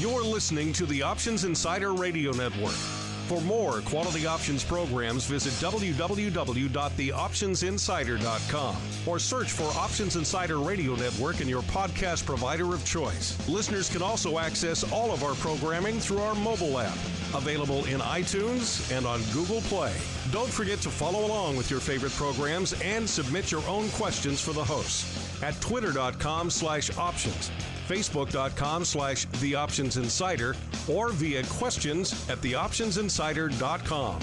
You're listening to the Options Insider Radio Network. For more quality options programs, visit www.theoptionsinsider.com or search for Options Insider Radio Network in your podcast provider of choice. Listeners can also access all of our programming through our mobile app, available in iTunes and on Google Play. Don't forget to follow along with your favorite programs and submit your own questions for the hosts at twitter.com/options. Facebook.com/TheOptionsInsider or via questions at TheOptionsInsider.com.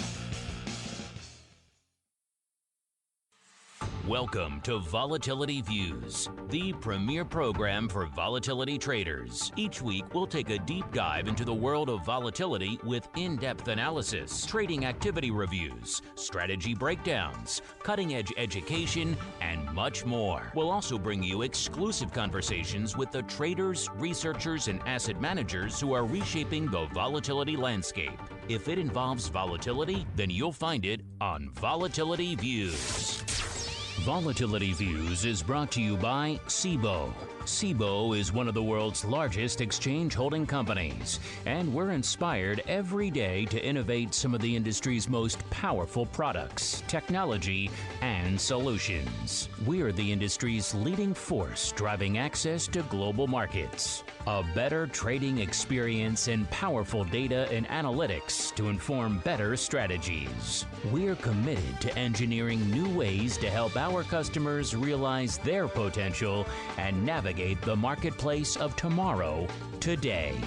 Welcome to Volatility Views, the premier program for volatility traders. Each week, we'll take a deep dive into the world of volatility with in-depth analysis, trading activity reviews, strategy breakdowns, cutting-edge education, and much more. We'll also bring you exclusive conversations with the traders, researchers, and asset managers who are reshaping the volatility landscape. If it involves volatility, then you'll find it on Volatility Views. Volatility Views is brought to you by Cboe. Cboe is one of the world's largest exchange holding companies, and we're inspired every day to innovate some of the industry's most powerful products, technology, and solutions. We are the industry's leading force driving access to global markets, a better trading experience, and powerful data and analytics to inform better strategies. We're committed to engineering new ways to help our customers realize their potential and navigate the marketplace of tomorrow, today.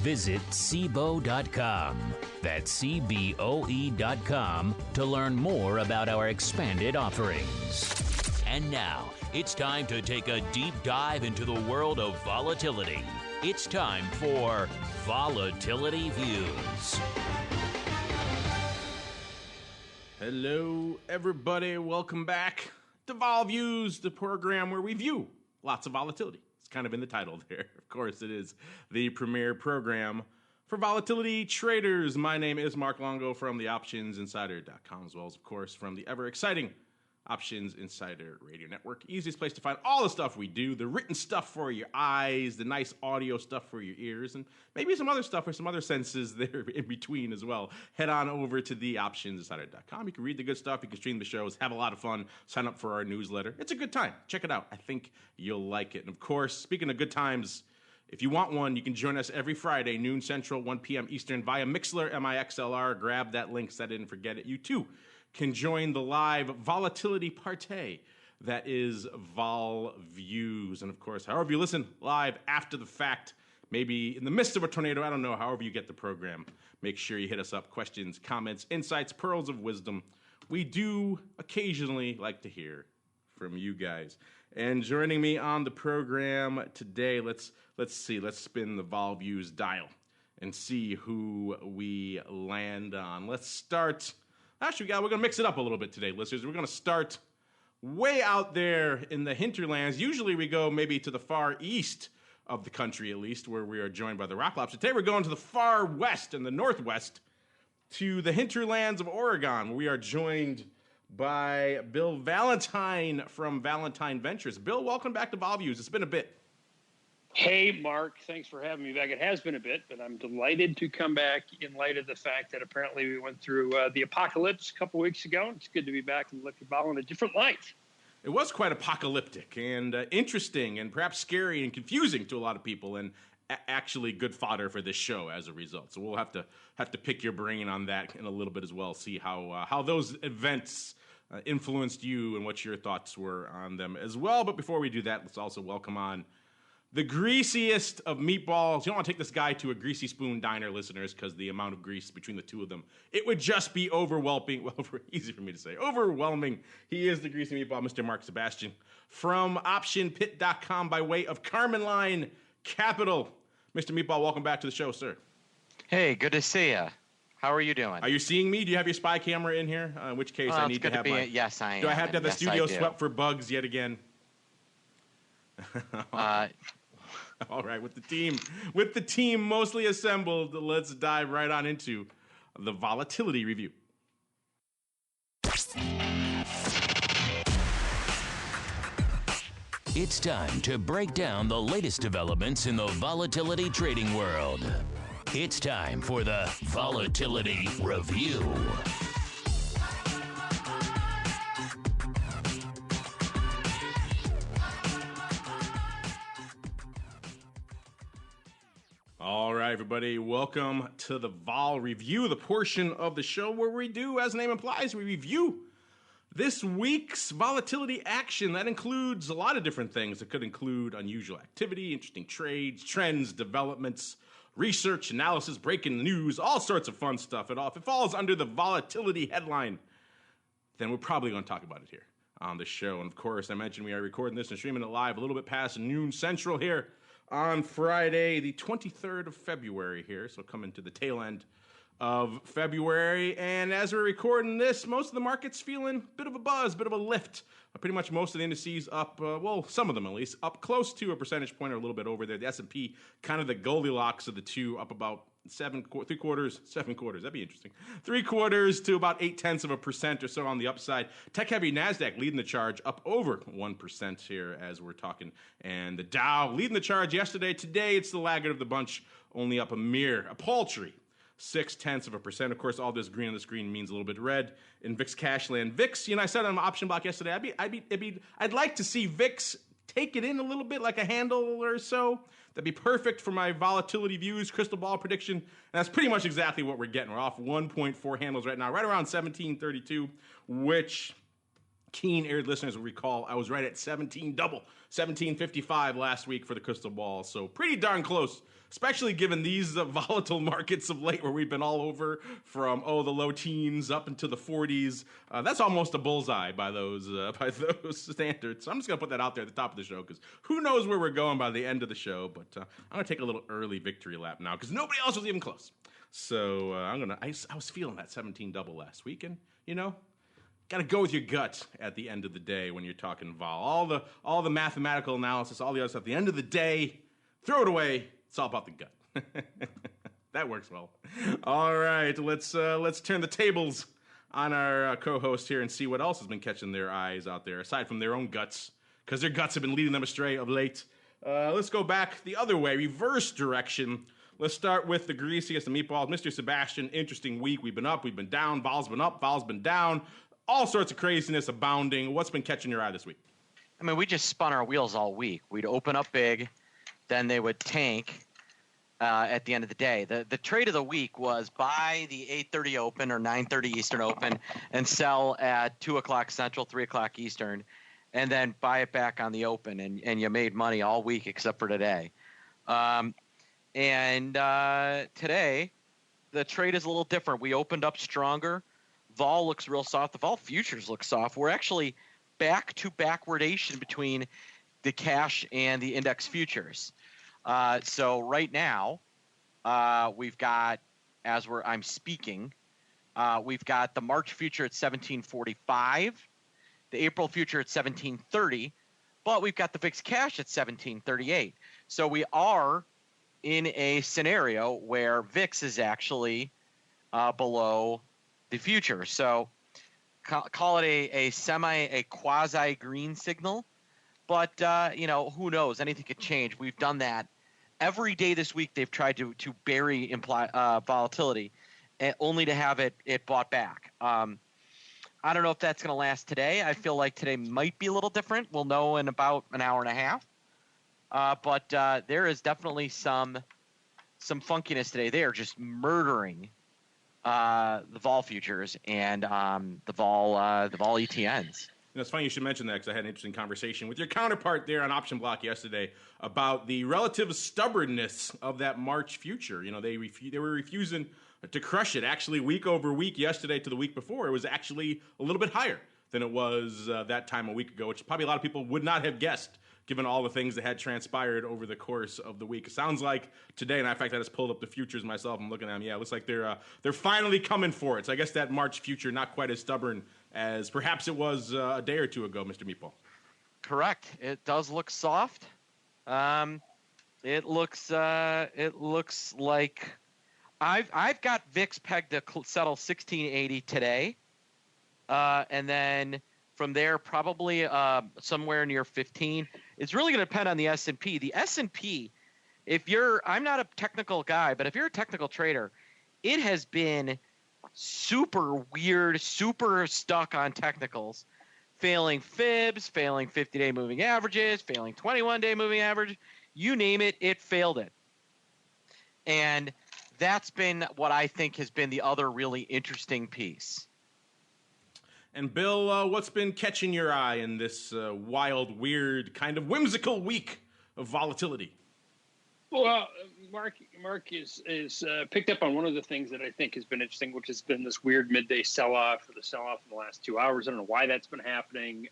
Visit Cboe.com. That's CBOE.com to learn more about our expanded offerings. And now, it's time to take a deep dive into the world of volatility. It's time for Volatility Views. Hello, everybody. Welcome back to Vol Views, the program where we view lots of volatility. It's kind of in the title there. Of course, it is the premier program for volatility traders. My name is Mark Longo from the OptionsInsider.com, as well as, of course, from the ever-exciting Options Insider Radio Network. Easiest place to find all the stuff we do, the written stuff for your eyes, the nice audio stuff for your ears, and maybe some other stuff for some other senses there in between as well. Head on over to theoptionsinsider.com. You can read the good stuff, you can stream the shows, have a lot of fun, sign up for our newsletter. It's a good time. Check it out. I think you'll like it. And of course, speaking of good times, if you want one, you can join us every Friday, noon Central, 1 p.m. Eastern, via Mixlr, MIXLR. Grab that link, set it and forget it. You too can join the live volatility party that is Vol Views. And of course, however you listen live after the fact, maybe in the midst of a tornado, I don't know, however you get the program, make sure you hit us up. Questions, comments, insights, pearls of wisdom. We do occasionally like to hear from you guys. And joining me on the program today, let's spin the Vol Views dial and see who we land on. Let's start. Actually, we're going to mix it up a little bit today, listeners. We're going to start way out there in the hinterlands. Usually we go maybe to the far east of the country, at least, where we are joined by the Rock Lobster. Today we're going to the far west and the northwest to the hinterlands of Oregon, where we are joined by Bill Valentine from Valentine Ventures. Bill, welcome back to Vol Views. It's been a bit. Hey, Mark. Thanks for having me back. It has been a bit, but I'm delighted to come back in light of the fact that apparently we went through the apocalypse a couple weeks ago. It's good to be back and look at Vol in a different light. It was quite apocalyptic and interesting and perhaps scary and confusing to a lot of people, and actually good fodder for this show as a result. So we'll have to pick your brain on that in a little bit as well, see how those events influenced you and what your thoughts were on them as well. But before we do that, let's also welcome on the greasiest of meatballs. You don't want to take this guy to a greasy spoon diner, listeners, because the amount of grease between the two of them, it would just be overwhelming. Well, easy for me to say. Overwhelming. He is the greasy meatball, Mr. Mark Sebastian, from OptionPit.com by way of Carmen Line Capital. Mr. Meatball, welcome back to the show, sir. Hey, good to see you. How are you doing? Are you seeing me? Do you have your spy camera in here? In which case I need to have my... Yes, I am. Do I have to have the studio swept for bugs yet again? All right, with the team mostly assembled, let's dive right on into the volatility review. It's time to break down the latest developments in the volatility trading world. It's time for the Volatility Review. All right, everybody, welcome to the Vol Review, the portion of the show where we do, as the name implies, we review this week's volatility action. That includes a lot of different things. It could include unusual activity, interesting trades, trends, developments, research, analysis, breaking news, all sorts of fun stuff. If it falls under the volatility headline, then we're probably going to talk about it here on the show. And of course, I mentioned we are recording this and streaming it live a little bit past noon Central here on Friday, the 23rd of February here. So coming to the tail end of February. And as we're recording this, most of the market's feeling a bit of a buzz, bit of a lift. Pretty much most of the indices up, well, some of them at least, up close to a percentage point or a little bit over there. The S&P, kind of the Goldilocks of the two, up about 7 quarters, that'd be interesting. 3/4 to about 0.8% or so on the upside. Tech-heavy NASDAQ leading the charge, up over 1% here as we're talking. And the Dow leading the charge yesterday. Today, it's the laggard of the bunch, only up a paltry 0.6%. Of course, all this green on the screen means a little bit red in VIX Cash land. VIX, I said on the option block yesterday, I'd like to see VIX take it in a little bit, like a handle or so. That'd be perfect for my volatility views, crystal ball prediction. And that's pretty much exactly what we're getting. We're off 1.4 handles right now, right around 1732, which keen-eared listeners will recall I was right at 1755 last week for the crystal ball. So pretty darn close, especially given these volatile markets of late where we've been all over from, the low teens up into the 40s. That's almost a bullseye by those standards. So I'm just going to put that out there at the top of the show because who knows where we're going by the end of the show. But I'm going to take a little early victory lap now because nobody else was even close. So I was feeling that 17 double last week, and, got to go with your gut at the end of the day when you're talking vol. All the mathematical analysis, all the other stuff. At the end of the day, throw it away. It's all about the gut. That works well. All right, let's turn the tables on our co-host here and see what else has been catching their eyes out there, aside from their own guts, because their guts have been leading them astray of late. Let's go back the other way, reverse direction. Let's start with the greasiest of meatballs. Mr. Sebastian, interesting week. We've been up, we've been down, vol's been up, vol's been down. All sorts of craziness abounding. What's been catching your eye this week? I mean, we just spun our wheels all week. We'd open up big, then they would tank at the end of the day. The trade of the week was buy the 8:30 open or 9:30 Eastern open and sell at 2 o'clock Central, 3 o'clock Eastern, and then buy it back on the open, and you made money all week except for today. Today, the trade is a little different. We opened up stronger. Vol looks real soft. The Vol Futures look soft. We're actually back to backwardation between the cash and the index futures. So right now, we've got, I'm speaking, we've got the March future at 1745, the April future at 1730, but we've got the VIX Cash at 1738. So we are in a scenario where VIX is actually below the future. So call it a quasi green signal, but who knows? Anything could change. We've done that every day this week. They've tried to bury volatility, only to have it bought back. I don't know if that's going to last today. I feel like today might be a little different. We'll know in about an hour and a half. But there is definitely some funkiness today. They are just murdering the vol futures and the vol ETNs. It's funny you should mention that because I had an interesting conversation with your counterpart there on Option Block yesterday about the relative stubbornness of that March future. They were refusing to crush it. Actually, week over week, yesterday to the week before, it was actually a little bit higher than it was that time a week ago, which probably a lot of people would not have guessed given all the things that had transpired over the course of the week. It sounds like today, and in fact, I just pulled up the futures myself. I'm looking at them. Yeah, it looks like they're finally coming for it. So I guess that March future not quite as stubborn as perhaps it was a day or two ago, Mr. Meatball. Correct. It does look soft. It looks like I've got VIX pegged to settle 1680 today, and then from there probably somewhere near 15. It's really going to depend on the S&P. The S&P, I'm not a technical guy, but if you're a technical trader, it has been super weird, super stuck on technicals, failing fibs, failing 50-day moving averages, failing 21-day moving average. You name it, it failed it. And that's been what I think has been the other really interesting piece. And Bill, what's been catching your eye in this wild, weird, kind of whimsical week of volatility? Well, Mark is picked up on one of the things that I think has been interesting, which has been this weird midday sell-off, or the sell-off in the last 2 hours. I don't know why that's been happening.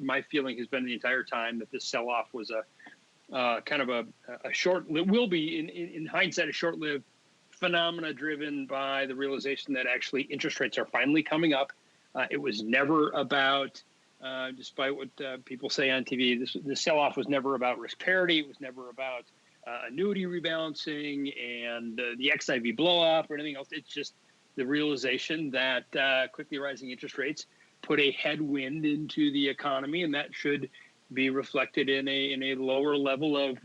My feeling has been the entire time that this sell-off was a kind of a short, will be in hindsight a short-lived phenomena driven by the realization that actually interest rates are finally coming up. It was never about, despite what people say on TV, the sell-off was never about risk parity. It was never about annuity rebalancing and the XIV blow-up or anything else. It's just the realization that quickly rising interest rates put a headwind into the economy, and that should be reflected in a lower level of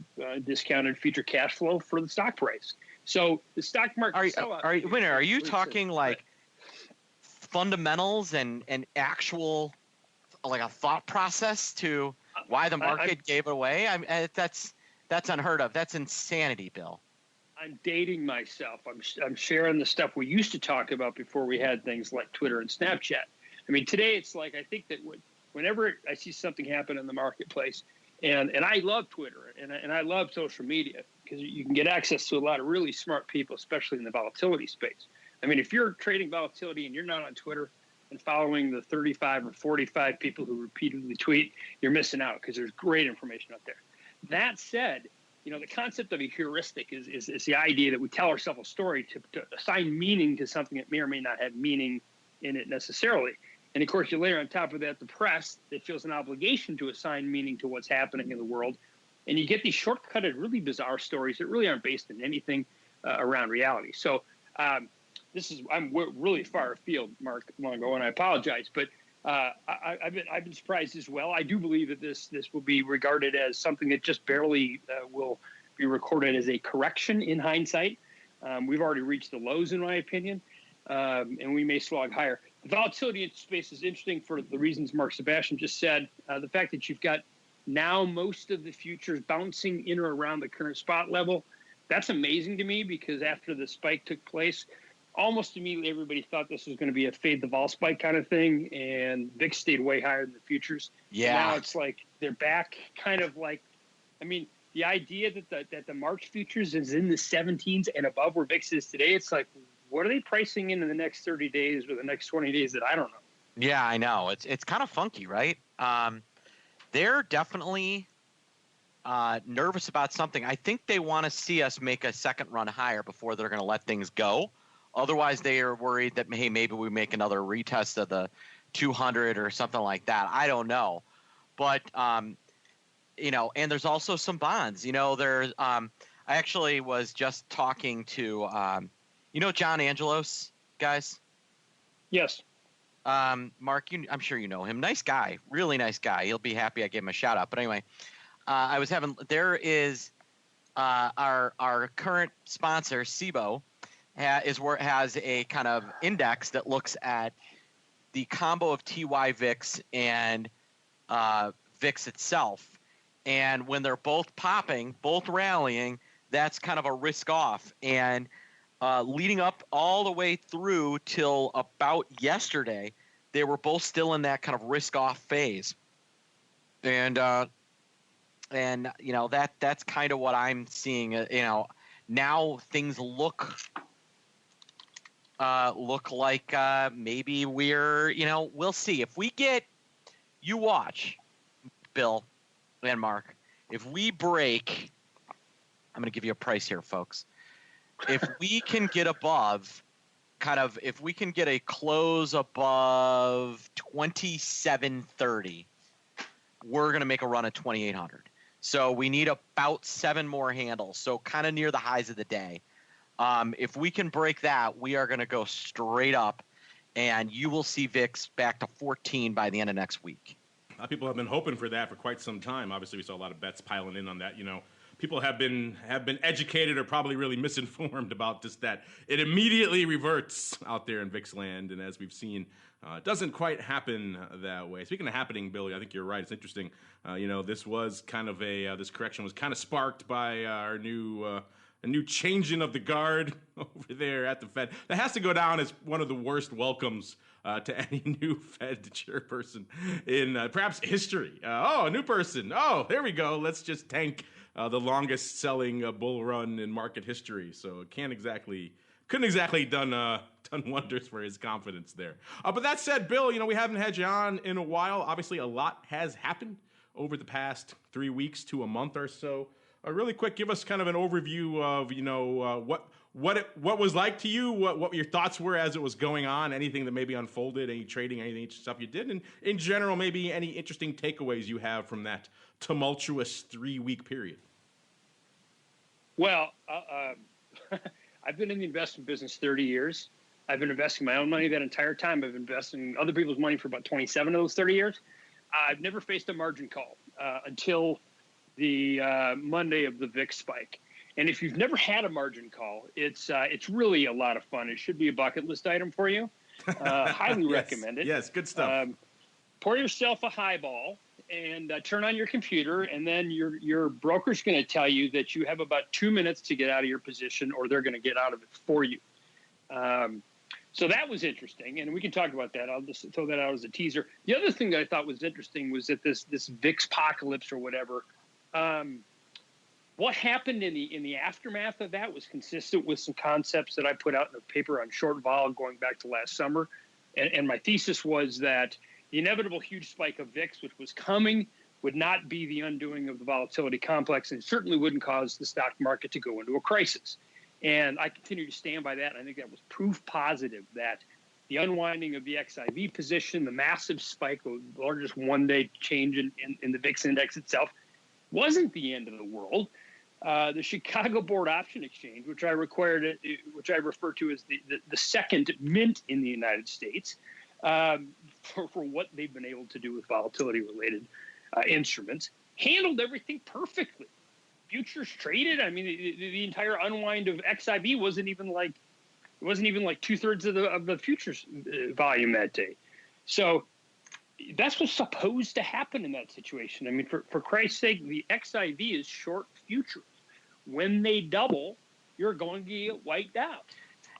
discounted future cash flow for the stock price. So the stock market are you talking like fundamentals and actual, like a thought process to why the market gave it away? That's unheard of. That's insanity, Bill. I'm dating myself. I'm sharing the stuff we used to talk about before we had things like Twitter and Snapchat. I mean, today it's like, I think that whenever I see something happen in the marketplace, and I love Twitter and I love social media because you can get access to a lot of really smart people, especially in the volatility space. I mean, if you're trading volatility and you're not on Twitter and following the 35 or 45 people who repeatedly tweet, you're missing out because there's great information out there. That said, the concept of a heuristic is the idea that we tell ourselves a story to assign meaning to something that may or may not have meaning in it necessarily. And of course, you layer on top of that the press that feels an obligation to assign meaning to what's happening in the world. And you get these shortcutted, really bizarre stories that really aren't based in anything around reality. So I'm really far afield, Mark Longo, and I apologize, but I've been surprised as well. I do believe that this will be regarded as something that just barely will be recorded as a correction in hindsight. We've already reached the lows, in my opinion, and we may slog higher. The volatility space is interesting for the reasons Mark Sebastian just said. The fact that you've got now most of the futures bouncing in or around the current spot level, that's amazing to me, because after the spike took place, almost immediately everybody thought this was going to be a fade the vol spike kind of thing, and VIX stayed way higher than the futures. Yeah. Now it's like they're back, kind of like, I mean, the idea that the March futures is in the 17s and above where VIX is today, it's like, what are they pricing in the next 30 days or the next 20 days that I don't know? Yeah, I know. It's kind of funky, right? They're definitely nervous about something. I think they want to see us make a second run higher before they're going to let things go. Otherwise, they are worried that, hey, maybe we make another retest of the 200 or something like that. I don't know. But, and there's also some bonds. There's I actually was just talking to John Angelos, guys? Yes. Mark, I'm sure you know him. Nice guy, really nice guy. He'll be happy I gave him a shout out. But anyway, there is our current sponsor, SIBO, has a kind of index that looks at the combo of TY VIX and VIX itself. And when they're both popping, both rallying, that's kind of a risk off. And leading up all the way through till about yesterday, they were both still in that kind of risk off phase. And that's kind of what I'm seeing. Now things look like maybe we'll see. If we get, you watch, Bill and Mark, if we break, I'm going to give you a price here, folks. If we can get above, if we can get a close above 2730, we're going to make a run at 2800. So we need about 7 more handles. So kind of near the highs of the day. If we can break that, we are going to go straight up, and you will see VIX back to 14 by the end of next week. People have been hoping for that for quite some time. Obviously, we saw a lot of bets piling in on that. People have been educated or probably really misinformed about just that. It immediately reverts out there in VIX land, and as we've seen, it doesn't quite happen that way. Speaking of happening, Billy, I think you're right. It's interesting. This was kind of this correction was kind of sparked by our new. A new changing of the guard over there at the Fed. That has to go down as one of the worst welcomes to any new Fed chairperson in perhaps history. A new person. Oh, there we go. Let's just tank the longest selling bull run in market history. So it couldn't exactly done wonders for his confidence there. But that said, Bill, we haven't had you on in a while. Obviously, a lot has happened over the past 3 weeks to a month or so. Really quick, give us kind of an overview of what it was like to you, what your thoughts were as it was going on, anything that maybe unfolded, any trading, anything stuff you did, and in general, maybe any interesting takeaways you have from that tumultuous 3-week period. Well, I've been in the investment business 30 years. I've been investing my own money that entire time. I've been investing other people's money for about 27 of those 30 years. I've never faced a margin call until the Monday of the VIX spike. And if you've never had a margin call, it's really a lot of fun. It should be a bucket list item for you. Highly recommend it. Yes, good stuff. Pour yourself a highball and turn on your computer, and then your broker's going to tell you that you have about 2 minutes to get out of your position, or they're going to get out of it for you. So that was interesting, and we can talk about that. I'll just throw that out as a teaser. The other thing that I thought was interesting was that this VIX apocalypse or whatever. What happened in the aftermath of that was consistent with some concepts that I put out in a paper on short vol going back to last summer. And my thesis was that the inevitable huge spike of VIX, which was coming, would not be the undoing of the volatility complex, and certainly wouldn't cause the stock market to go into a crisis. And I continue to stand by that. I think that was proof positive that the unwinding of the XIV position, the massive spike, the largest one-day change in the VIX index itself, wasn't the end of the world. The Chicago Board Option Exchange, which I refer to as the second mint in the United States, for what they've been able to do with volatility-related instruments, handled everything perfectly. Futures traded. I mean, the entire unwind of XIV wasn't even like 2/3 of the futures volume that day. So that's what's supposed to happen in that situation. I mean, for Christ's sake, the XIV is short futures. When they double, you're going to get wiped out.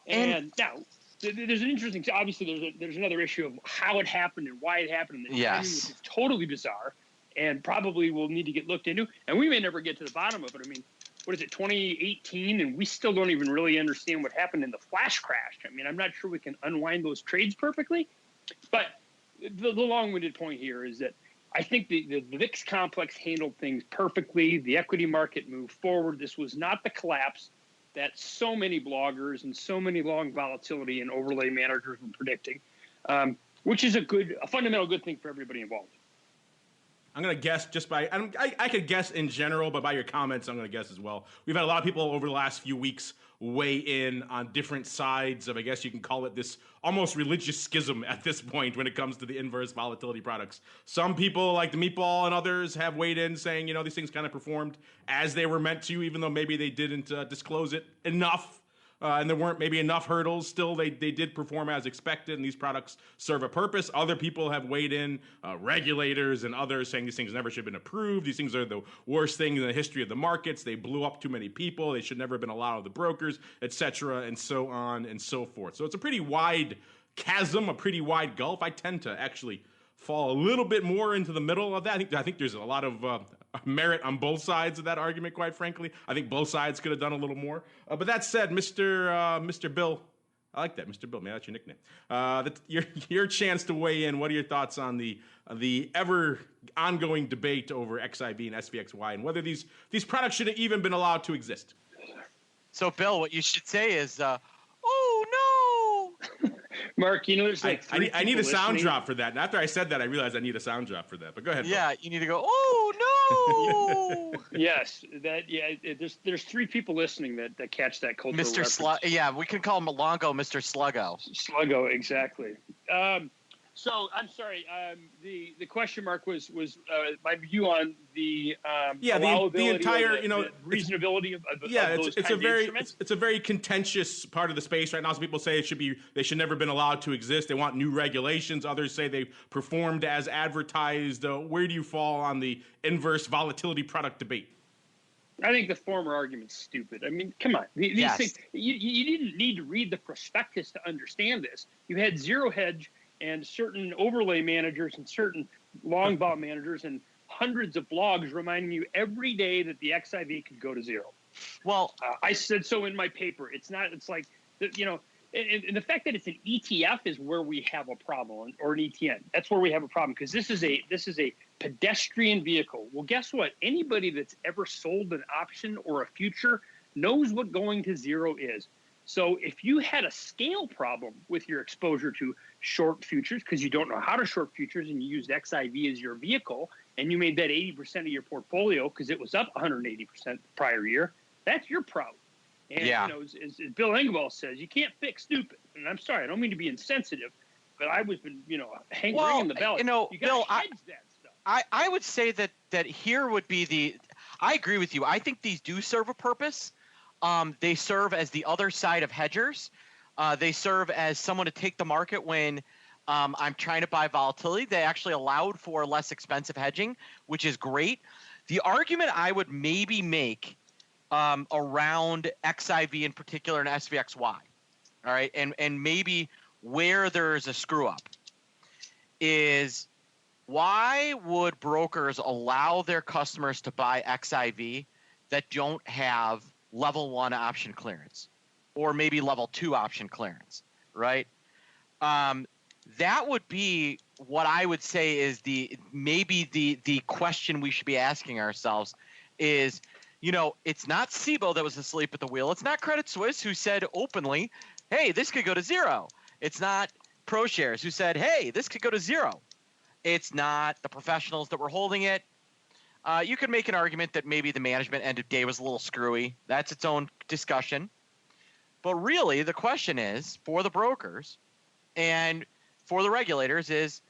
And now, there's an interesting. Obviously, there's another issue of how it happened and why it happened, and the timing, which is totally bizarre, and probably will need to get looked into. And we may never get to the bottom of it. I mean, what is it, 2018, and we still don't even really understand what happened in the flash crash. I mean, I'm not sure we can unwind those trades perfectly, but the long-winded point here is that I think the VIX complex handled things perfectly. The equity market moved forward. This was not the collapse that so many bloggers and so many long volatility and overlay managers were predicting, which is a fundamental good thing for everybody involved. I'm going to guess I could guess in general, but by your comments, I'm going to guess as well. We've had a lot of people over the last few weeks weigh in on different sides of, I guess you can call it this almost religious schism at this point when it comes to the inverse volatility products. Some people like the Meatball and others have weighed in saying, these things kind of performed as they were meant to, even though maybe they didn't disclose it enough. And there weren't maybe enough hurdles. Still, they did perform as expected, and these products serve a purpose. Other people have weighed in, regulators and others, saying these things never should have been approved. These things are the worst thing in the history of the markets. They blew up too many people. They should never have been allowed to the brokers, et cetera, and so on and so forth. So it's a pretty wide chasm, a pretty wide gulf. I tend to actually fall a little bit more into the middle of that. I think there's a lot of merit on both sides of that argument, quite frankly. I think both sides could have done a little more. But that said, Mr. Bill, I like that, Mr. Bill. Maybe that's your nickname. Your chance to weigh in. What are your thoughts on the ever ongoing debate over XIV and SVXY and whether these products should have even been allowed to exist? So, Bill, what you should say is, oh no. Mark, there's I need a sound drop for that. And after I said that, I realized I need a sound drop for that. But go ahead. Yeah, Bill. You need to go, oh no. Yes, there's 3 people listening that catch that cultural reference. Yeah, we can call him Longo, Mr. Sluggo. Sluggo, exactly. So I'm sorry. The question mark was my view on the the entire the reasonability of those it's kinds of instruments. It's a very contentious part of the space right now. Some people say they should never been allowed to exist. They want new regulations. Others say they performed as advertised. Where do you fall on the inverse volatility product debate? I think the former argument's stupid. I mean, come on. These things, you didn't need to read the prospectus to understand this. You had Zero Hedge and certain overlay managers and certain long bond managers and hundreds of blogs reminding you every day that the XIV could go to zero. Well, I said so in my paper. It's like, you know, and the fact that it's an ETF is where we have a problem, or an ETN. That's where we have a problem, because this is a pedestrian vehicle. Well, guess what? Anybody that's ever sold an option or a future knows what going to zero is. So if you had a scale problem with your exposure to short futures because you don't know how to short futures and you used XIV as your vehicle and you made that 80% of your portfolio because it was up 180% the prior year, that's your problem. And you know, as Bill Engvall says, you can't fix stupid. And I'm sorry, I don't mean to be rinsensitive, but I was, ringing the bell. You know, you Bill, hedge that stuff. I would say that here would be I agree with you. I think these do serve a purpose. They serve as the other side of hedgers. They serve as someone to take the market when I'm trying to buy volatility. They actually allowed for less expensive hedging, which is great. The argument I would maybe make around XIV in particular and SVXY, all right, and maybe where there's a screw up is why would brokers allow their customers to buy XIV that don't have level 1 option clearance or maybe level 2 option clearance, right? That would be what I would say is the question we should be asking ourselves is, you know, it's not SIBO that was asleep at the wheel. It's not Credit Suisse who said openly, hey, this could go to zero. It's not ProShares who said, hey, this could go to zero. It's not the professionals that were holding it. You could make an argument that maybe the management end of day was a little screwy. That's its own discussion. But really, the question is, for the brokers and for the regulators is,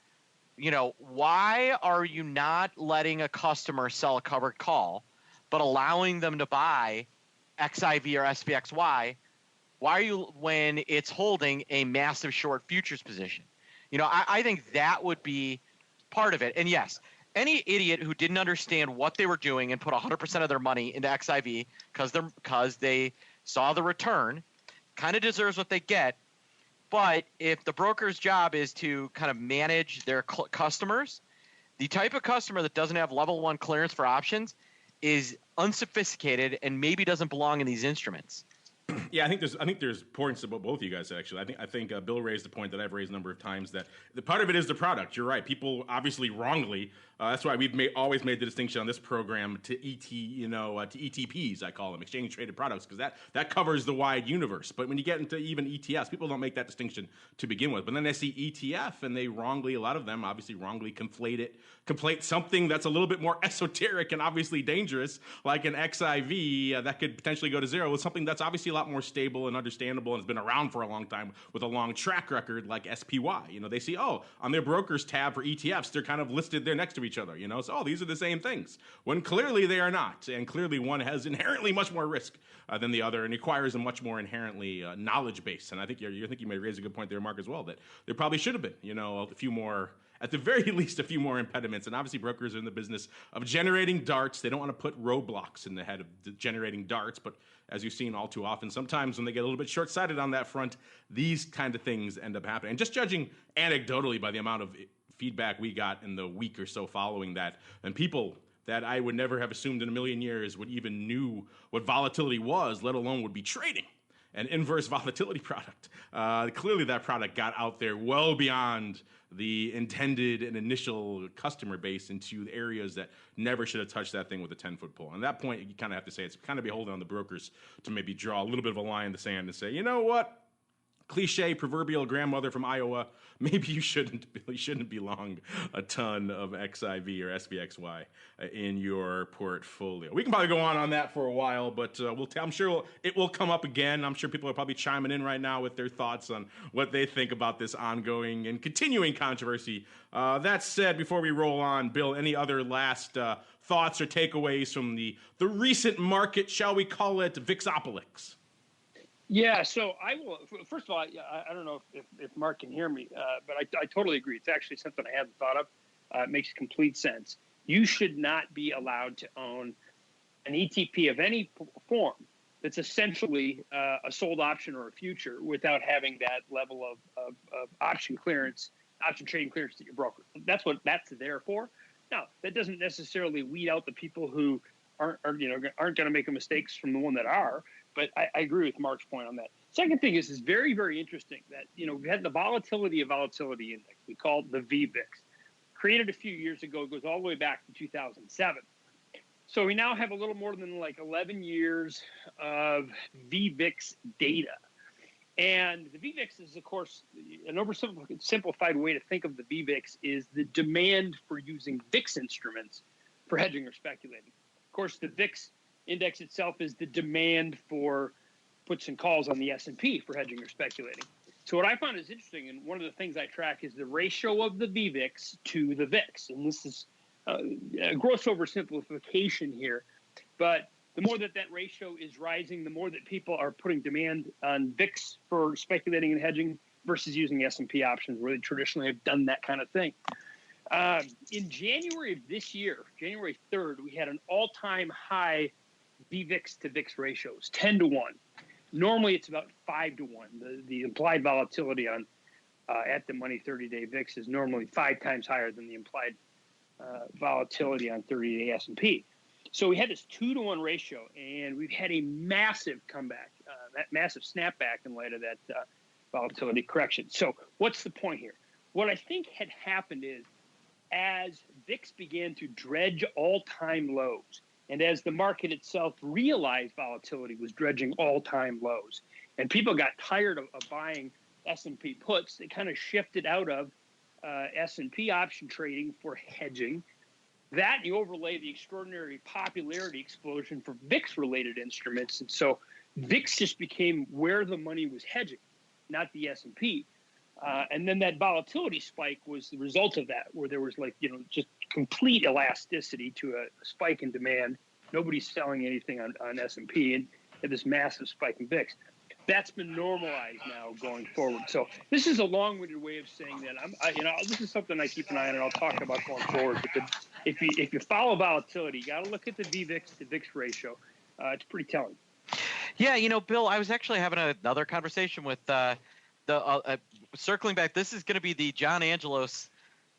you know, why are you not letting a customer sell a covered call, but allowing them to buy XIV or SVXY? Why are you, when it's holding a massive short futures position? You know, I think that would be part of it. And yes, any idiot who didn't understand what they were doing and put 100% of their money into XIV because they saw the return kind of deserves what they get. But if the broker's job is to kind of manage their customers, the type of customer that doesn't have level 1 clearance for options is unsophisticated and maybe doesn't belong in these instruments. Yeah, I think there's points to what both of you guys said. Actually, I think Bill raised the point that I've raised a number of times, that the part of it is the product. You're right. People obviously wrongly. That's why we've always made the distinction on this program to to ETPs. I call them exchange traded products, because that covers the wide universe. But when you get into even ETFs, people don't make that distinction to begin with. But then they see ETF and they wrongly, a lot of them obviously wrongly conflate something that's a little bit more esoteric and obviously dangerous, like an XIV that could potentially go to zero, with something that's obviously a lot more stable and understandable and has been around for a long time with a long track record, like SPY. You know, they see, on their brokers tab for ETFs, they're kind of listed there next to each other, you know, so these are the same things, when clearly they are not, and clearly one has inherently much more risk than the other and requires a much more inherently knowledge base. And I think you may raise a good point there, Mark, as well, that there probably should have been, you know, a few more, at the very least, a few more impediments. And obviously brokers are in the business of generating darts. They don't want to put roadblocks in the head of generating darts, but as you've seen all too often, sometimes when they get a little bit short-sighted on that front, these kind of things end up happening. And just judging anecdotally by the amount of feedback we got in the week or so following that, and people that I would never have assumed in a million years would even knew what volatility was, let alone would be trading an inverse volatility product. Clearly that product got out there well beyond the intended and initial customer base into areas that never should have touched that thing with a 10-foot pole. And at that point, you kind of have to say it's kind of beholden on the brokers to maybe draw a little bit of a line in the sand and say, you know what? cliche proverbial grandmother from Iowa, maybe you shouldn't be long a ton of XIV or SVXY in your portfolio. We can probably go on that for a while, but I'm sure it will come up again. I'm sure people are probably chiming in right now with their thoughts on what they think about this ongoing and continuing controversy. That said, before we roll on, Bill, any other last thoughts or takeaways from the recent market, shall we call it VIXopolix? Yeah, so I will. First of all, I don't know if Mark can hear me, but I totally agree. It's actually something I hadn't thought of. It makes complete sense. You should not be allowed to own an ETP of any form that's essentially a sold option or a future without having that level of option clearance, option trading clearance to your broker. That's what that's there for. Now, that doesn't necessarily weed out the people who aren't going to make mistakes from the one that are. But I agree with Mark's point on that. Second thing is very, very interesting that, we had the volatility index. We call it the VVIX. Created a few years ago. It goes all the way back to 2007. So we now have a little more than 11 years of VVIX data. And the VVIX is, of course, an oversimplified way to think of the VVIX is the demand for using VIX instruments for hedging or speculating. Of course, the VIX index itself is the demand for puts and calls on the S&P for hedging or speculating. So what I found is interesting, and one of the things I track is the ratio of the VVIX to the VIX. And this is a gross oversimplification here. But the more that ratio is rising, the more that people are putting demand on VIX for speculating and hedging versus using S&P options, where they traditionally have done that kind of thing. In January of this year, January 3rd, we had an all-time high VVIX to VIX ratios, 10 to 1. Normally, it's about 5 to 1. The implied volatility on at the money 30-day VIX is normally 5 times higher than the implied volatility on 30-day S&P. So we had this 2 to 1 ratio, and we've had a massive comeback, that massive snapback in light of that volatility correction. So what's the point here? What I think had happened is, as VIX began to dredge all-time lows, and as the market itself realized volatility was dredging all-time lows, and people got tired of buying S&P puts, they kind of shifted out of S&P option trading for hedging. That, you overlay the extraordinary popularity explosion for VIX-related instruments, and so VIX just became where the money was hedging, not the S&P. And then that volatility spike was the result of that, where there was just complete elasticity to a spike in demand. Nobody's selling anything on S&P, and had this massive spike in VIX. That's been normalized now going forward. So this is a long-winded way of saying that this is something I keep an eye on, and I'll talk about going forward. But if you follow volatility, you got to look at the VVIX to VIX ratio. It's pretty telling. Yeah, Bill, I was actually having another conversation with circling back. This is going to be the John Angelos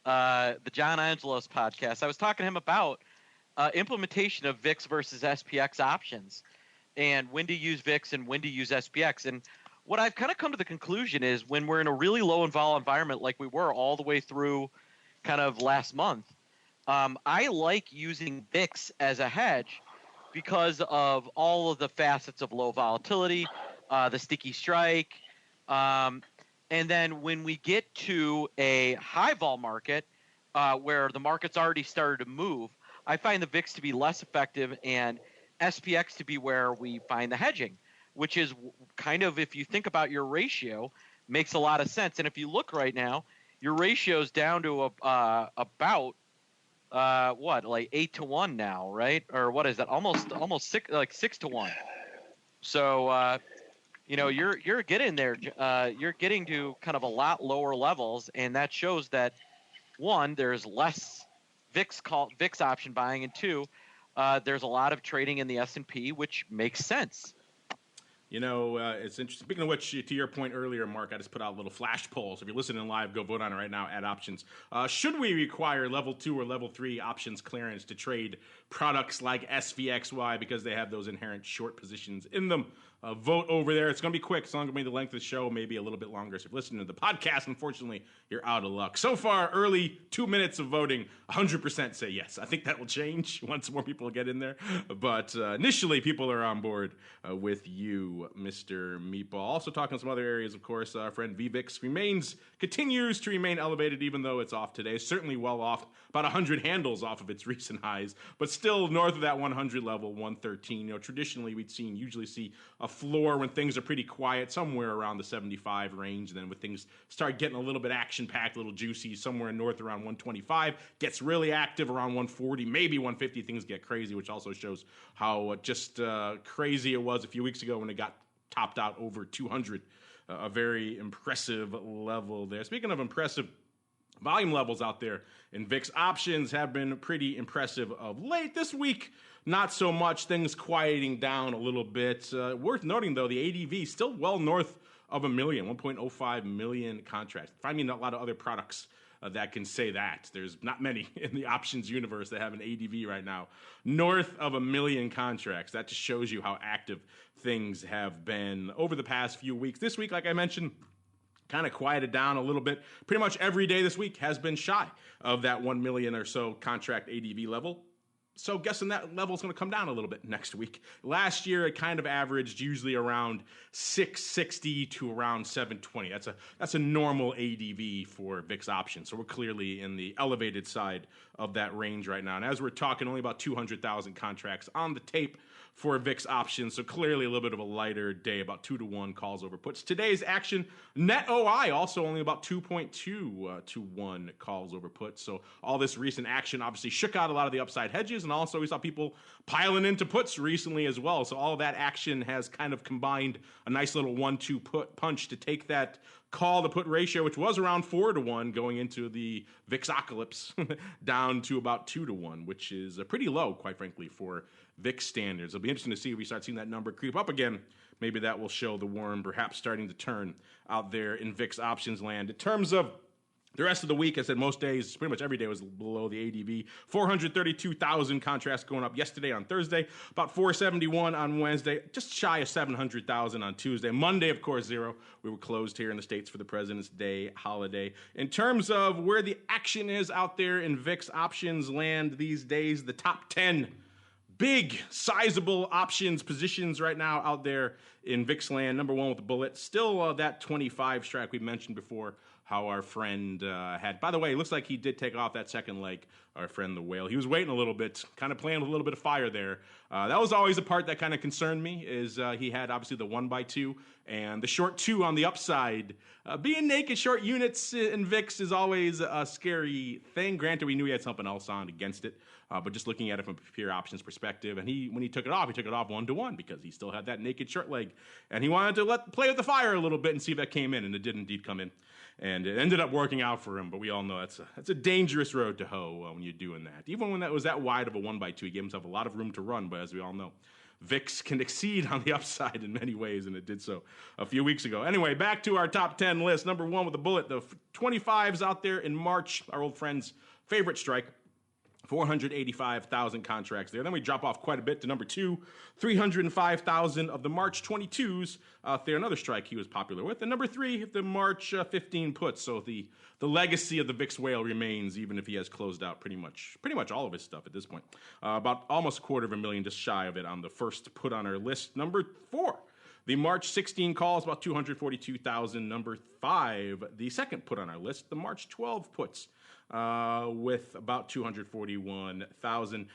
podcast. I was talking to him about implementation of VIX versus SPX options, and when to use VIX and when to use SPX. And what I've kind of come to the conclusion is, when we're in a really low and vol environment like we were all the way through kind of last month, I like using VIX as a hedge because of all of the facets of low volatility, the sticky strike. And then when we get to a high vol market where the market's already started to move, I find the VIX to be less effective and SPX to be where we find the hedging, which is kind of, if you think about your ratio, makes a lot of sense. And if you look right now, your ratio is down to about 8 to 1 now, right? Or what is that? Almost 6 to 1. So you're getting there. You're getting to kind of a lot lower levels, and that shows that, one, there's less VIX option buying, and two, there's a lot of trading in the S&P, which makes sense. It's interesting. Speaking of which, to your point earlier, Mark, I just put out a little flash poll. So if you're listening live, go vote on it right now at options. Should we require level 2 or level 3 options clearance to trade products like SVXY because they have those inherent short positions in them? Vote over there. It's going to be quick. It's not going to be the length of the show, maybe a little bit longer. So if you're listening to the podcast, unfortunately, you're out of luck. So far, early 2 minutes of voting, 100% say yes. I think that will change once more people get in there. But initially, people are on board with you. you, Mr. Meatball. Also talking some other areas, of course, our friend VVIX continues to remain elevated, even though it's off today. Certainly well off, about 100 handles off of its recent highs, but still north of that 100 level, 113. Traditionally we'd usually see a floor when things are pretty quiet, somewhere around the 75 range. And then when things start getting a little bit action-packed, a little juicy, somewhere north around 125, gets really active around 140, maybe 150, things get crazy, which also shows how just crazy it was a few weeks ago when it got topped out over 200. A very impressive level there. Speaking of impressive, volume levels out there in VIX options have been pretty impressive of late. This week, not so much. Things quieting down a little bit. Worth noting, though, the ADV still well north of a million, 1.05 million contracts. Finding a lot of other products that can say that. There's not many in the options universe that have an ADV right now north of a million contracts. That just shows you how active things have been over the past few weeks. This week, like I mentioned, kind of quieted down a little bit. Pretty much every day this week has been shy of that 1 million or so contract ADV level. So guessing that level is going to come down a little bit next week. Last year, it kind of averaged usually around 660 to around 720. That's a normal ADV for VIX options. So we're clearly in the elevated side of that range right now. And as we're talking, only about 200,000 contracts on the tape for VIX options. So clearly a little bit of a lighter day, about 2-to-1 calls over puts. Today's action, net OI, also only about 2.2 to 1 calls over puts. So all this recent action obviously shook out a lot of the upside hedges, and also we saw people piling into puts recently as well. So all of that action has kind of combined a nice little 1-2 put punch to take that call to put ratio, which was around 4-to-1 going into the VIXocalypse, down to about 2-to-1, which is pretty low, quite frankly, for VIX standards. It'll be interesting to see if we start seeing that number creep up again. Maybe that will show the worm perhaps starting to turn out there in VIX options land. In terms of the rest of the week, I said most days, pretty much every day was below the ADV. 432,000 contracts going up yesterday on Thursday, about 471 on Wednesday, just shy of 700,000 on Tuesday. Monday, of course, zero. We were closed here in the States for the President's Day holiday. In terms of where the action is out there in VIX options land these days, the top 10 big, sizable options positions right now out there in VIX land. Number one with the bullet, still that 25 strike we mentioned before. How our friend had. By the way, it looks like he did take off that second leg, our friend the whale. He was waiting a little bit, kind of playing with a little bit of fire there. That was always the part that kind of concerned me, is he had obviously the 1x2 and the short 2 on the upside. Being naked short units in VIX is always a scary thing. Granted, we knew he had something else on against it, but just looking at it from a pure options perspective, and when he took it off 1-to-1 because he still had that naked short leg, and he wanted to play with the fire a little bit and see if that came in, and it did indeed come in. And it ended up working out for him, but we all know that's a dangerous road to hoe when you're doing that. Even when that was that wide of a 1x2, he gave himself a lot of room to run, but as we all know, VIX can exceed on the upside in many ways, and it did so a few weeks ago. Anyway, back to our top 10 list. Number one with the bullet, the 25s out there in March, our old friend's favorite strike. 485,000 contracts there. Then we drop off quite a bit to number two, 305,000 of the March 22s out there. Another strike he was popular with. And number three, the March 15 puts. So the legacy of the VIX whale remains, even if he has closed out pretty much all of his stuff at this point. About almost 250,000, just shy of it on the first put on our list. Number four, the March 16 calls, about 242,000. Number five, the second put on our list, the March 12 puts. With about 241,000.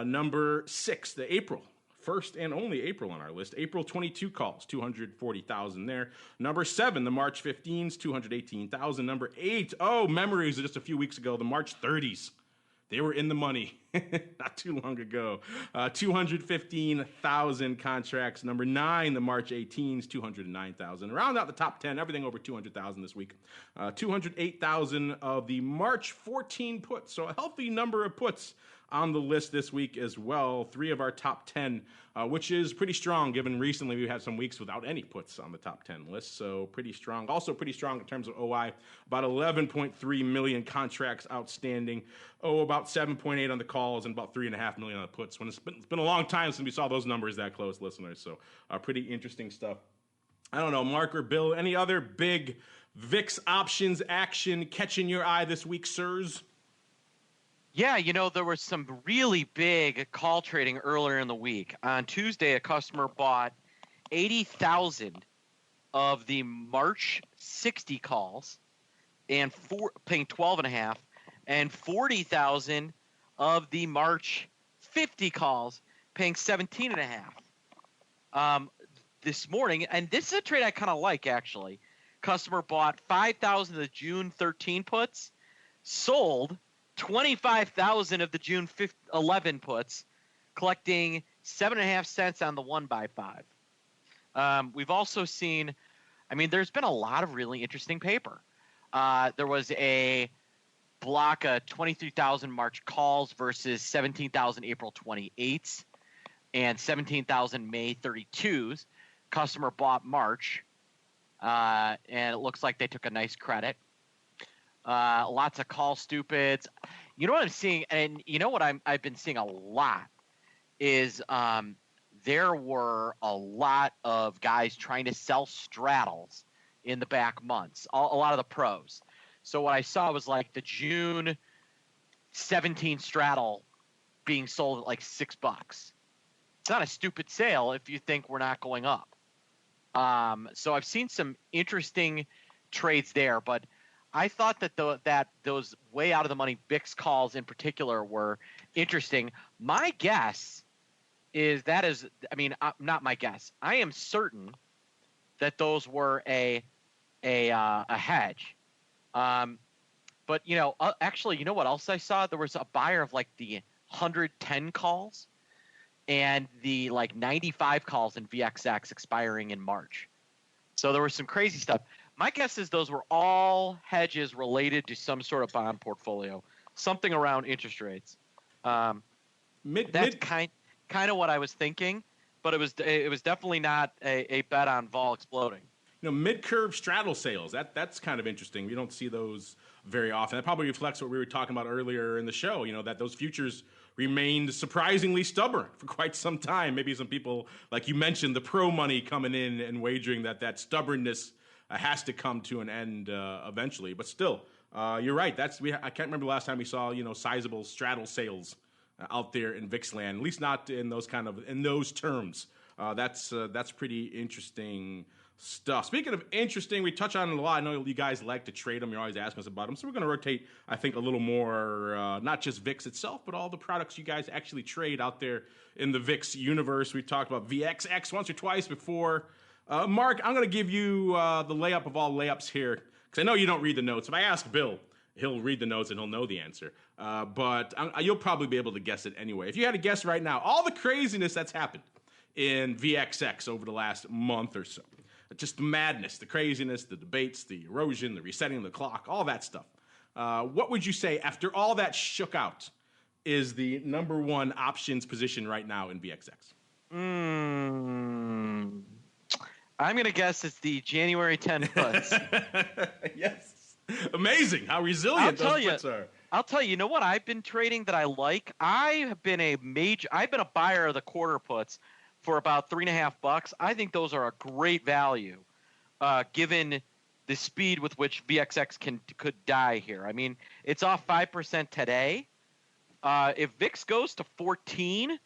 Number six, the April, first and only April on our list. April 22 calls, 240,000 there. Number seven, the March 15s, 218,000. Number eight, memories of just a few weeks ago, the March 30s. They were in the money not too long ago. 215,000 contracts. Number nine, the March 18s, 209,000. Round out the top 10, everything over 200,000 this week. 208,000 of the March 14 puts. So a healthy number of puts on the list this week as well. Three of our top 10, which is pretty strong given recently we've had some weeks without any puts on the top 10 list. So pretty strong. Also pretty strong in terms of OI. About 11.3 million contracts outstanding. About 7.8 on the calls and about 3.5 million on the puts. It's been a long time since we saw those numbers that close, listeners. So pretty interesting stuff. I don't know, Mark or Bill, any other big VIX options action catching your eye this week, sirs? Yeah, there was some really big call trading earlier in the week. On Tuesday, a customer bought 80,000 of the March 60 calls and paying 12.5, and 40,000 of the March 50 calls paying 17.5. This morning, and this is a trade I kind of like actually. Customer bought 5,000 of the June 13 puts, sold 25,000 of the June 11 puts, collecting 7.5 cents on the 1x5. We've also seen, there's been a lot of really interesting paper. There was a block of 23,000 March calls versus 17,000 April 28s and 17,000 May 32s. Customer bought March, and it looks like they took a nice credit. Lots of call stupids. You know what I'm seeing, and you know what I've been seeing a lot is there were a lot of guys trying to sell straddles in the back months, a lot of the pros. So what I saw was like the June 17 straddle being sold at like $6. It's not a stupid sale if you think we're not going up. So I've seen some interesting trades there, but I thought that those way out of the money VIX calls in particular were interesting. My guess is not my guess. I am certain that those were a hedge. But actually, you know what else I saw? There was a buyer of like the 110 calls and the like 95 calls in VXX expiring in March. So there was some crazy stuff. My guess is those were all hedges related to some sort of bond portfolio, something around interest rates. That's kind of what I was thinking, but it was definitely not a bet on vol exploding. Mid-curve straddle sales, that's kind of interesting. We don't see those very often. That probably reflects what we were talking about earlier in the show, that those futures remained surprisingly stubborn for quite some time. Maybe some people, like you mentioned, the pro money coming in and wagering that stubbornness has to come to an end eventually. But still, you're right. I can't remember the last time we saw sizable straddle sales out there in VIX land, at least not in those terms. That's pretty interesting stuff. Speaking of interesting, we touch on it a lot. I know you guys like to trade them. You're always asking us about them. So we're going to rotate, I think, a little more, not just VIX itself, but all the products you guys actually trade out there in the VIX universe. We talked about VXX once or twice before. Mark, I'm going to give you the layup of all layups here, because I know you don't read the notes. If I ask Bill, he'll read the notes and he'll know the answer. But you'll probably be able to guess it anyway. If you had to guess right now, all the craziness that's happened in VXX over the last month or so, just the madness, the craziness, the debates, the erosion, the resetting of the clock, all that stuff. What would you say, after all that shook out, is the number one options position right now in VXX? I'm going to guess it's the January 10 puts. Yes. Amazing how resilient those puts are. I'll tell you, you know what I've been trading that I like? I've been a buyer of the quarter puts for about $3.50. I think those are a great value, given the speed with which VXX could die here. It's off 5% today. If VIX goes to 14,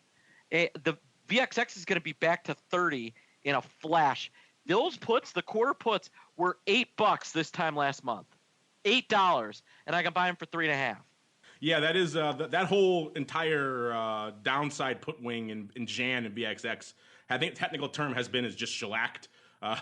the VXX is going to be back to 30 in a flash. Those puts, the quarter puts, were $8 this time last month. $8, and I can buy them for $3.50. Yeah, that is that whole entire downside put wing in Jan and VXX. I think the technical term has been just shellacked.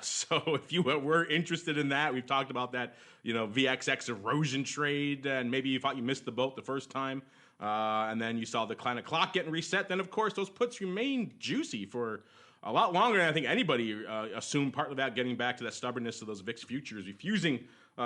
So if you were interested in that, we've talked about that, VXX erosion trade, and maybe you thought you missed the boat the first time, and then you saw the kind of clock getting reset. Then, of course, those puts remained juicy for a lot longer than I think anybody assumed, partly about getting back to that stubbornness of those VIX futures refusing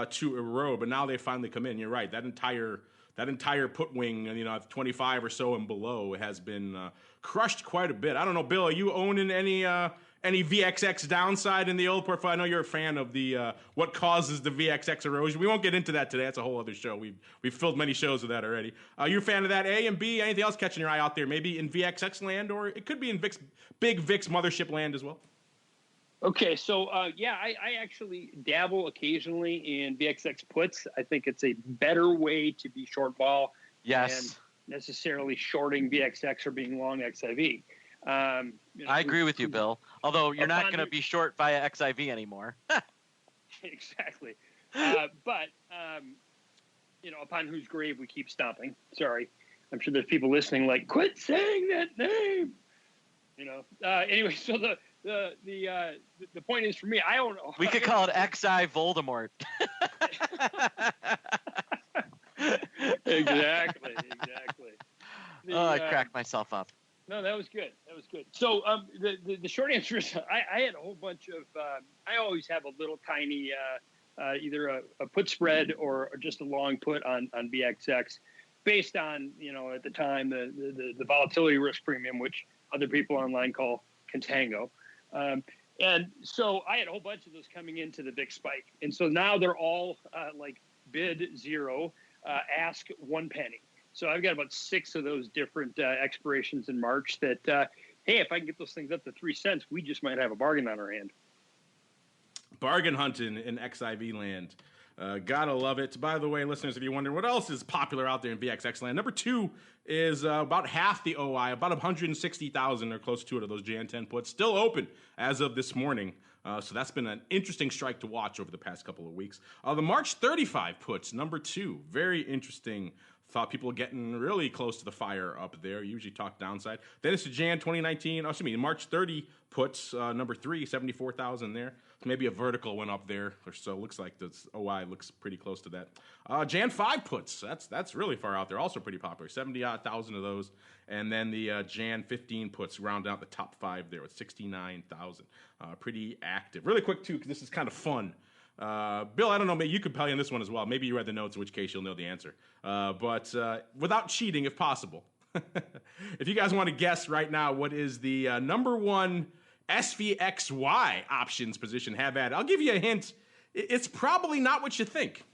to erode. But now they finally come in. You're right. That entire put wing, 25 or so and below, has been crushed quite a bit. I don't know, Bill, are you owning any VXX downside in the old portfolio? I know you're a fan of the what causes the VXX erosion. We won't get into that today. That's a whole other show. We've filled many shows with that already. You're a fan of that, A, and B, anything else catching your eye out there? Maybe in VXX land, or it could be in big VIX mothership land as well. Okay, so I actually dabble occasionally in VXX puts. I think it's a better way to be short vol than necessarily shorting VXX or being long XIV. I agree with you, Bill. Although you're not going to be short via XIV anymore. Exactly. But upon whose grave we keep stomping. Sorry. I'm sure there's people listening like, quit saying that name. Anyway, so the point is for me, I don't know. We could call it XI Voldemort. Exactly. I cracked myself up. No, that was good. So the short answer is I had a whole bunch of I always have a little tiny either a put spread or just a long put on VXX based on at the time the volatility risk premium, which other people online call contango. And so I had a whole bunch of those coming into the VIX spike, and so now they're all like bid 0, ask 1 penny. So I've got about 6 of those different expirations in March that, hey, if I can get those things up to 3 cents, we just might have a bargain on our hand. Bargain hunting in XIV land. Gotta love it. By the way, listeners, if you're wondering what else is popular out there in VXX land, number 2 is about half the OI, about 160,000 or close to it of those Jan 10 puts, still open as of this morning. So that's been an interesting strike to watch over the past couple of weeks. The March 35 puts, number 2, very interesting. Thought people were getting really close to the fire up there. Usually talk downside. Then it's the Jan 2019, March 30 puts, number 3, 74,000 there. Maybe a vertical went up there, or so. Looks like the OI looks pretty close to that. Jan 5 puts, that's really far out there. Also pretty popular, 70,000 of those. And then the Jan 15 puts round out the top 5 there with 69,000. Pretty active. Really quick too, because this is kind of fun. Bill, I don't know, maybe you could play on this one as well. Maybe you read the notes, in which case you'll know the answer. But without cheating, if possible. If you guys want to guess right now what is the number 1 SVXY options position, have at it. I'll give you a hint. It's probably not what you think.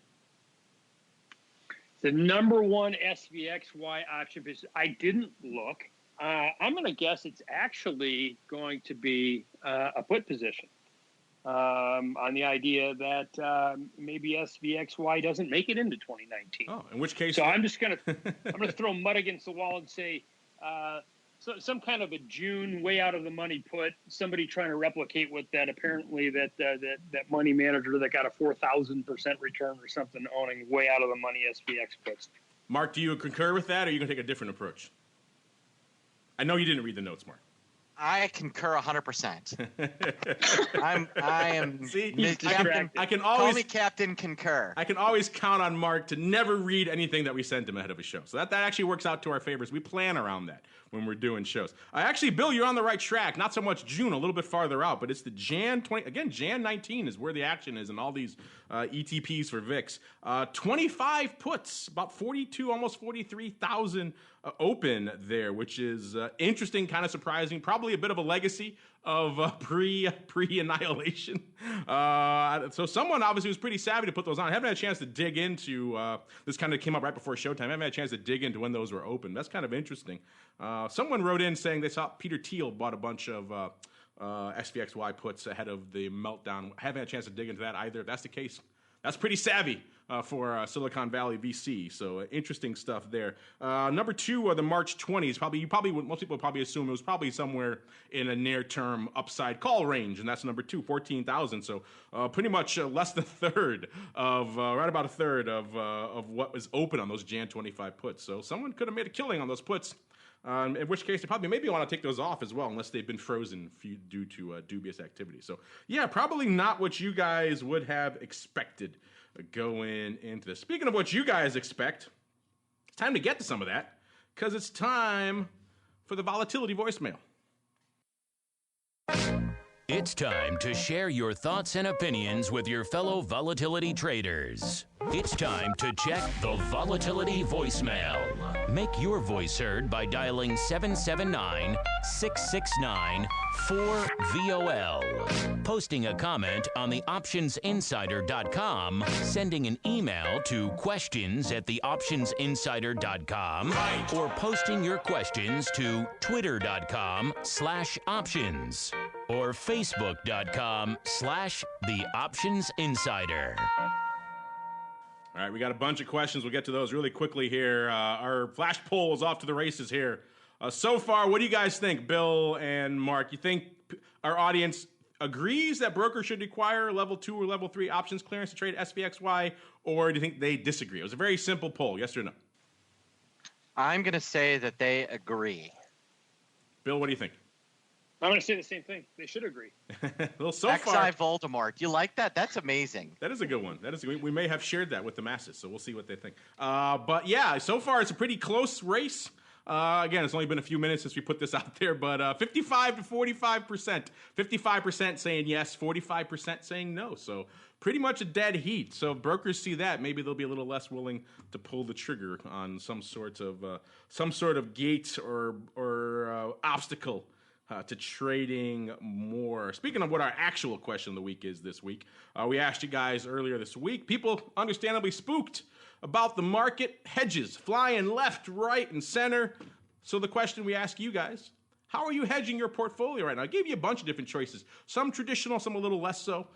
The number 1 SVXY option position, I didn't look. I'm going to guess it's actually going to be a put position. On the idea that maybe SVXY doesn't make it into 2019. Oh, in which case? So I'm gonna throw mud against the wall and say, so some kind of a June way out of the money put. Somebody trying to replicate what that apparently that money manager that got a 4,000% return or something owning way out of the money SVX puts. Mark, do you concur with that, or are you gonna take a different approach? I know you didn't read the notes, Mark. I concur 100%. I am. See, Captain. I can always call me Captain Concur. I can always count on Mark to never read anything that we send him ahead of a show. So that actually works out to our favors. We plan around that when we're doing shows. Actually, Bill, you're on the right track. Not so much June, a little bit farther out, but it's the Jan 20. Again, Jan 19 is where the action is, and all these ETPs for VIX. 25 puts, about 42, almost 43,000 open there, which is interesting, kind of surprising. Probably a bit of a legacy of pre-annihilation. So someone obviously was pretty savvy to put those on. I haven't had a chance to dig into, this kind of came up right before showtime. I haven't had a chance to dig into when those were open. That's kind of interesting. Someone wrote in saying they saw Peter Thiel bought a bunch of SVXY puts ahead of the meltdown. I haven't had a chance to dig into that either. If that's the case, that's pretty savvy for Silicon Valley VC. So interesting stuff there. Number 2, the March 20s. Most people would probably assume it was probably somewhere in a near-term upside call range, and that's number 2, 14,000. So pretty much less than a third of, right about a third of what was open on those Jan 25 puts. So someone could have made a killing on those puts. In which case, they probably maybe want to take those off as well, unless they've been frozen due to dubious activity. So, yeah, probably not what you guys would have expected going into this. Speaking of what you guys expect, it's time to get to some of that, because it's time for the volatility voicemail. It's time to share your thoughts and opinions with your fellow volatility traders. It's time to check the volatility voicemail. Make your voice heard by dialing 779-669-4VOL. Posting a comment on the optionsinsider.com, sending an email to questions@theoptionsinsider.com, or posting your questions to twitter.com/options or facebook.com/theoptionsinsider. All right, we got a bunch of questions. We'll get to those really quickly here. Our flash poll is off to the races here. So far, what do you guys think, Bill and Mark? You think our audience agrees that brokers should require level 2 or level 3 options clearance to trade SVXY, or do you think they disagree? It was a very simple poll, yes or no? I'm going to say that they agree. Bill, what do you think? I'm going to say the same thing. They should agree. Well, so XI far, Voldemort. Do you like that? That's amazing. that is a good one. We may have shared that with the masses, so we'll see what they think. But yeah, so far it's a pretty close race. Again, it's only been a few minutes since we put this out there, but 55 to 45%. 55% saying yes, 45% saying no. So pretty much a dead heat. So if brokers see that, maybe they'll be a little less willing to pull the trigger on some sort of gate or obstacle to trading more. Speaking of what our actual question of the week is this week, we asked you guys earlier this week, people understandably spooked about the market, hedges flying left, right, and center. So the question we ask you guys, how are you hedging your portfolio right now? I gave you a bunch of different choices, some traditional, some a little less so.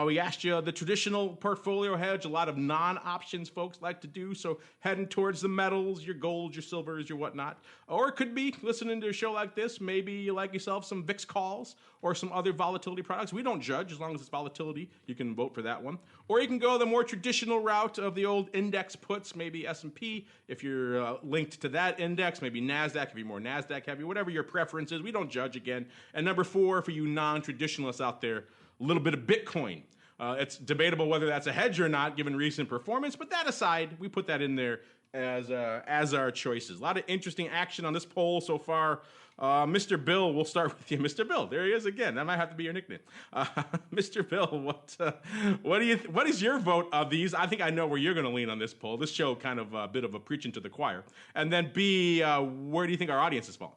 We asked you the traditional portfolio hedge, a lot of non-options folks like to do, so heading towards the metals, your golds, your silvers, your whatnot. Or it could be listening to a show like this, maybe you like yourself some VIX calls or some other volatility products. We don't judge, as long as it's volatility, you can vote for that one. Or you can go the more traditional route of the old index puts, maybe S&P, if you're linked to that index, maybe NASDAQ, if you're more NASDAQ heavy, whatever your preference is. We don't judge again. And number 4, for you non-traditionalists out there, a little bit of Bitcoin. It's debatable whether that's a hedge or not, given recent performance, but that aside, we put that in there as our choices. A lot of interesting action on this poll so far. Mr. Bill, we'll start with you. Mr. Bill, there he is again. That might have to be your nickname. Mr. Bill, what is your vote of these? I think I know where you're going to lean on this poll. This show kind of a bit of a preaching to the choir. And then B, where do you think our audience is falling?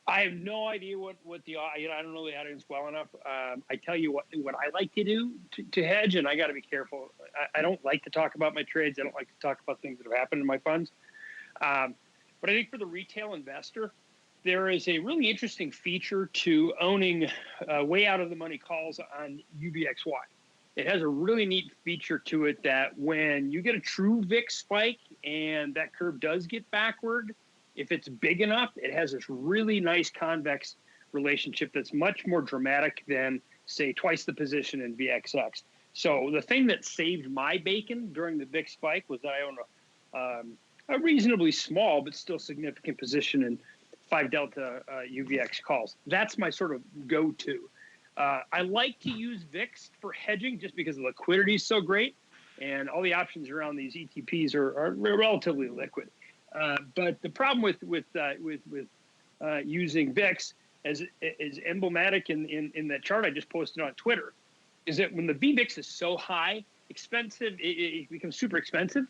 I have no idea what the I don't know the audience well enough. I tell you what I like to do to hedge, and I got to be careful. I don't like to talk about my trades. I don't like to talk about things that have happened in my funds. But I think for the retail investor, there is a really interesting feature to owning way out of the money calls on UVXY. It has a really neat feature to it that when you get a true VIX spike and that curve does get backward, if it's big enough, it has this really nice convex relationship that's much more dramatic than, say, twice the position in VXX. So the thing that saved my bacon during the VIX spike was that I own a reasonably small but still significant position in 5 delta UVX calls. That's my sort of go-to. I like to use VIX for hedging just because the liquidity is so great, and all the options around these ETPs are relatively liquid. But the problem with using VIX as is emblematic in that chart I just posted on Twitter, is that when the VVIX is so high, expensive, it becomes super expensive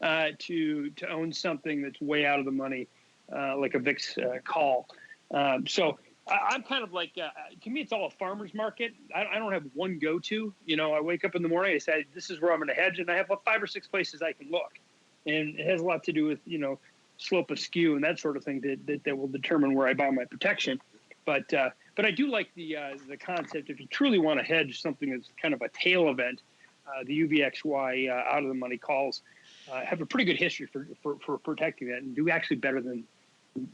to own something that's way out of the money, like a VIX call. So I'm kind of like, to me, it's all a farmer's market. I don't have one go-to. You know, I wake up in the morning, I say, this is where I'm going to hedge, and I have 5 or 6 places I can look. And it has a lot to do with, you know, slope of skew and that sort of thing that will determine where I buy my protection. But I do like the concept. If you truly want to hedge something that's kind of a tail event, the UVXY out of the money calls have a pretty good history for protecting that and do actually better than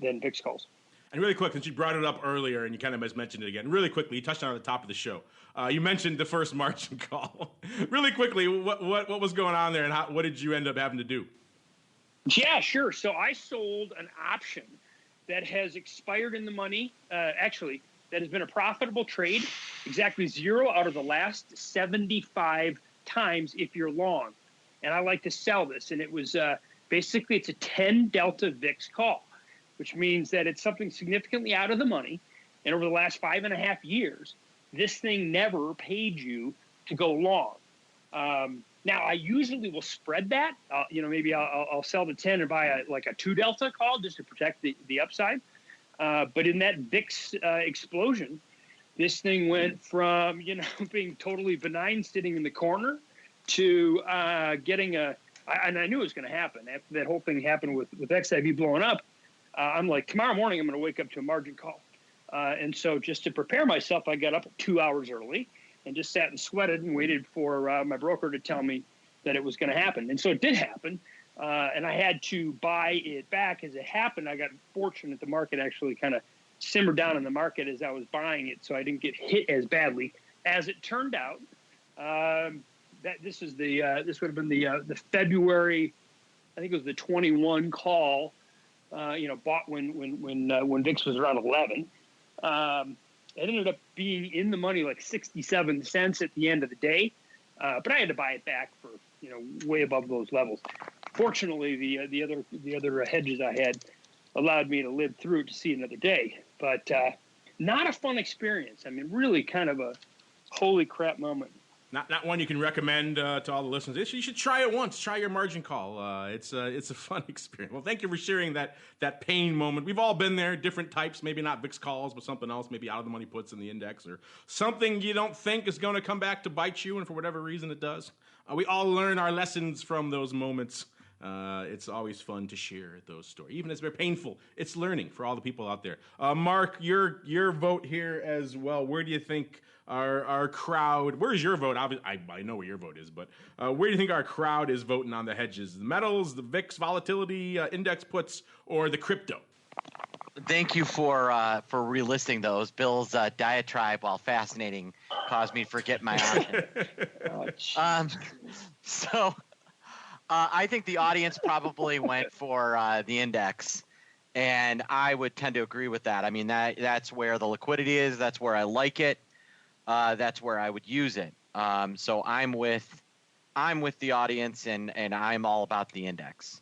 VIX calls. And really quick, since you brought it up earlier and you kind of mentioned it again, really quickly, you touched on it at the top of the show. You mentioned the first margin call. Really quickly, what was going on there, and what did you end up having to do? Yeah, sure. So I sold an option that has expired in the money. Actually, that has been a profitable trade, exactly 0 out of the last 75 times if you're long. And I like to sell this. And it was basically it's a 10 delta VIX call, which means that it's something significantly out of the money. And over the last 5.5 years, this thing never paid you to go long. Now, I usually will spread that. Maybe I'll sell the 10 and buy a 2 delta call just to protect the upside. But in that VIX explosion, this thing went from, being totally benign sitting in the corner to getting and I knew it was going to happen. After that whole thing happened with XIV blowing up, I'm like, tomorrow morning I'm going to wake up to a margin call. And so just to prepare myself, I got up 2 hours early and just sat and sweated and waited for my broker to tell me that it was going to happen. And so it did happen. and I had to buy it back. As it happened, I got fortunate. The market actually kind of simmered down in the market as I was buying it, so I didn't get hit as badly. As it turned out, this would have been the February, I think it was the 21 call. Bought when VIX was around 11. It ended up being in the money like 67 cents at the end of the day, but I had to buy it back for way above those levels. Fortunately, the other hedges I had allowed me to live through to see another day, but not a fun experience. I mean, really kind of a holy crap moment. Not one you can recommend to all the listeners. You should try it once. Try your margin call. It's a fun experience. Well, thank you for sharing that pain moment. We've all been there, different types, maybe not VIX calls, but something else, maybe out of the money puts in the index or something you don't think is going to come back to bite you, and for whatever reason it does. We all learn our lessons from those moments. It's always fun to share those stories, even if they're painful. It's learning for all the people out there. Mark, your vote here as well. Where do you think our crowd? Where's your vote? I know where your vote is, but where do you think our crowd is voting on the hedges? The metals, the VIX volatility index puts, or the crypto? Thank you for relisting those. Bill's diatribe, while fascinating, caused me to forget my option. So I think the audience probably went for the index, and I would tend to agree with that. I mean, that's where the liquidity is. That's where I like it. That's where I would use it. So I'm with the audience, and I'm all about the index.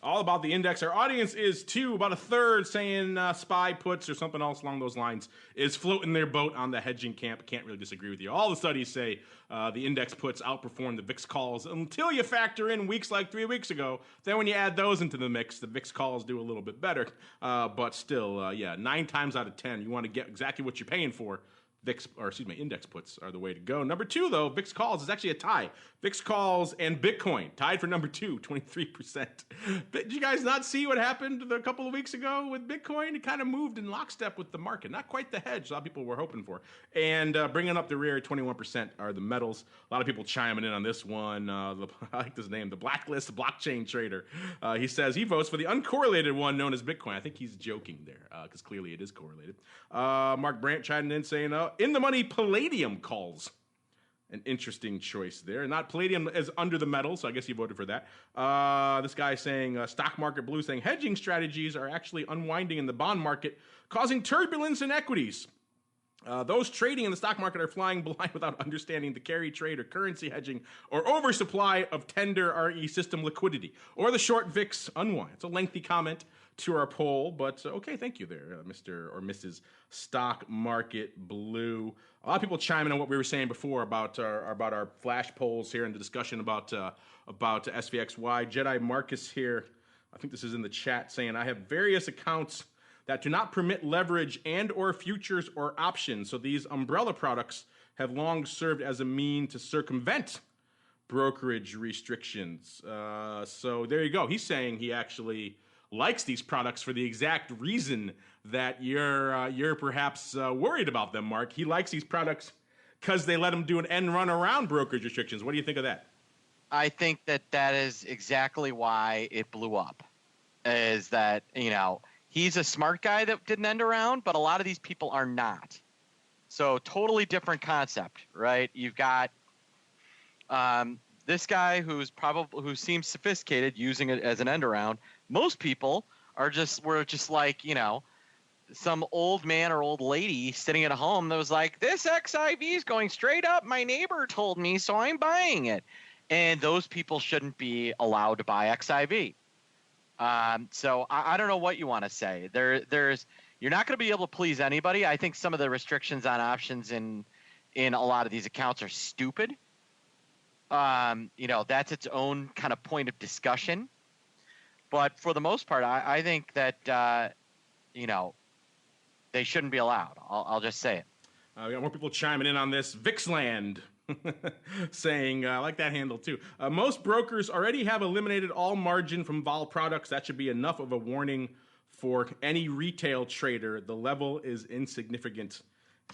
All about the index. Our audience is too. About a third saying SPY puts or something else along those lines is floating their boat on the hedging camp. Can't really disagree with you. All the studies say the index puts outperform the VIX calls until you factor in weeks like 3 weeks ago. Then when you add those into the mix, the VIX calls do a little bit better. But still, 9 times out of 10, you want to get exactly what you're paying for. Index puts are the way to go. Number 2, though, VIX calls is actually a tie. VIX calls and Bitcoin tied for number 2, 23%. Did you guys not see what happened a couple of weeks ago with Bitcoin? It kind of moved in lockstep with the market. Not quite the hedge a lot of people were hoping for. And bringing up the rear, 21% are the metals. A lot of people chiming in on this one. I like this name, the Blacklist Blockchain Trader. He says he votes for the uncorrelated one known as Bitcoin. I think he's joking there because clearly it is correlated. Mark Brant chiming in saying, in the money, Palladium calls. An interesting choice there. Not Palladium as under the metal, so I guess you voted for that. This guy saying, StockMarket Blue saying, hedging strategies are actually unwinding in the bond market, causing turbulence in equities. Those trading in the stock market are flying blind without understanding the carry trade or currency hedging or oversupply of tender RE system liquidity or the short VIX unwind. It's a lengthy comment to our poll, but okay, thank you there, Mr. or Mrs. Stock Market Blue. A lot of people chiming on what we were saying before about our flash polls here and the discussion about SVXY. Jedi Marcus here, I think this is in the chat, saying I have various accounts that do not permit leverage and or futures or options. So these umbrella products have long served as a mean to circumvent brokerage restrictions. So there you go. He's saying he actually likes these products for the exact reason that you're perhaps worried about them, Mark. He likes these products because they let him do an end run around brokerage restrictions. What do you think of that? I think that is exactly why it blew up. Is that, he's a smart guy that didn't end around, but a lot of these people are not. So totally different concept, right? You've got this guy who seems sophisticated using it as an end around. Most people were just like, some old man or old lady sitting at home that was like, this XIV is going straight up. My neighbor told me, so I'm buying it. And those people shouldn't be allowed to buy XIV. So I don't know what you want to say. You're not going to be able to please anybody. I think some of the restrictions on options in a lot of these accounts are stupid. That's its own kind of point of discussion. But for the most part, I think that, they shouldn't be allowed. I'll just say it. We got more people chiming in on this. VIXland saying, I like that handle too. Most brokers already have eliminated all margin from vol products. That should be enough of a warning for any retail trader. The level is insignificant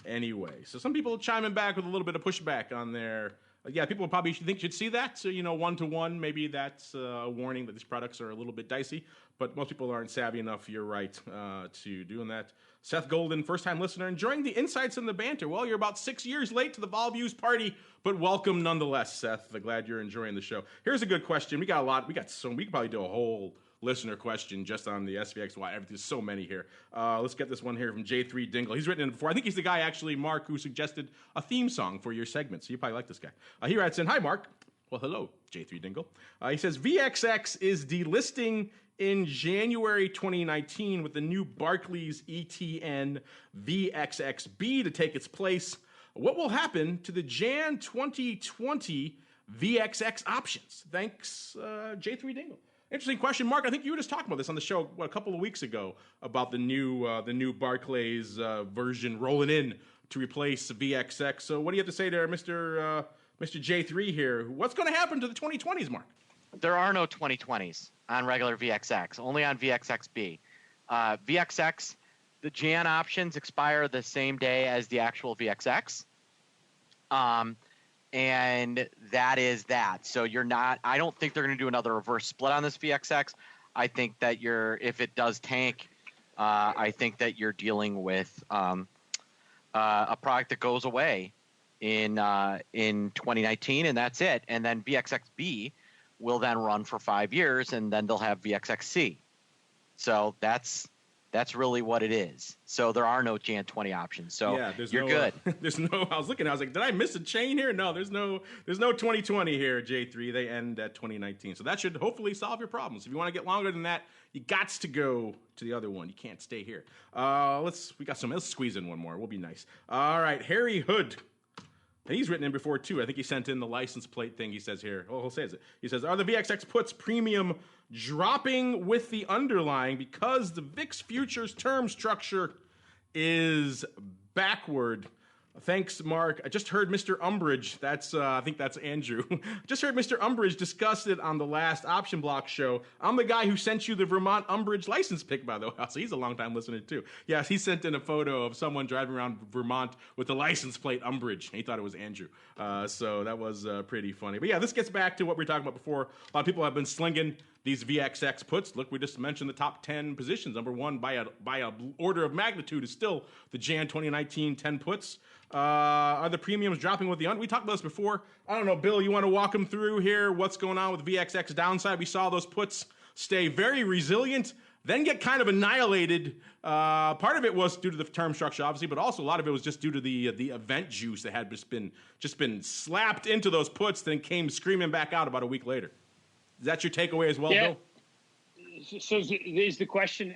anyway. So some people chiming back with a little bit of pushback on their Yeah, people probably should see that. So, 1-to-1, maybe that's a warning that these products are a little bit dicey, but most people aren't savvy enough, you're right, to doing that. Seth Golden, first-time listener, enjoying the insights and the banter. Well, you're about 6 years late to the Vol Views party, but welcome nonetheless, Seth. Glad you're enjoying the show. Here's a good question. We got a lot. We could probably do a whole listener question just on the SVXY. There's so many here. Let's get this one here from J3 Dingle. He's written in before. I think he's the guy, actually, Mark, who suggested a theme song for your segment. So you probably like this guy. He writes in, "Hi, Mark." Well, hello, J3 Dingle. He says, VXX is delisting in January 2019 with the new Barclays ETN VXXB to take its place. What will happen to the Jan 2020 VXX options? Thanks, J3 Dingle. Interesting question, Mark. I think you were just talking about this on the show a couple of weeks ago about the new Barclays version rolling in to replace VXX. So what do you have to say there, Mr. J3 here? What's going to happen to the 2020s, Mark? There are no 2020s on regular VXX, only on VXXB. VXX, the Jan options expire the same day as the actual VXX. And that is that. So I don't think they're going to do another reverse split on this VXX. I think that if it does tank, I think that you're dealing with a product that goes away in 2019, and that's it. And then VXXB will then run for 5 years, and then they'll have VXXC. So that's really what it is. So there are no Jan 20 options. So yeah, you're good. There's no. I was looking. I was like, did I miss a chain here? No, there's no 2020 here. J3. They end at 2019. So that should hopefully solve your problems. If you want to get longer than that, you got to go to the other one. You can't stay here. Let's squeeze in one more. We'll be nice. All right, Harry Hood. And he's written in before, too. I think he sent in the license plate thing he says here. Oh, he says it. He says, are the VXX puts premium dropping with the underlying because the VIX Futures term structure is backward? Thanks, Mark. I just heard Mr. Umbridge. I think that's Andrew. Just heard Mr. Umbridge discuss it on the last Option Block show. I'm the guy who sent you the Vermont Umbridge license pick, by the way. So he's a longtime listener, too. Yes, he sent in a photo of someone driving around Vermont with the license plate Umbridge. He thought it was Andrew. So that was pretty funny. But yeah, this gets back to what we were talking about before. A lot of people have been slinging these VXX puts. Look, we just mentioned the top 10 positions. Number one by a order of magnitude is still the Jan 2019 10 puts. Are the premiums dropping with the we talked about this before. I don't know, Bill, you want to walk them through here? What's going on with VXX downside? We saw those puts stay very resilient, then get kind of annihilated. Part of it was due to the term structure, obviously, but also a lot of it was just due to the event juice that had just been slapped into those puts, then came screaming back out about a week later. Is that your takeaway as well, Bill? So is the question,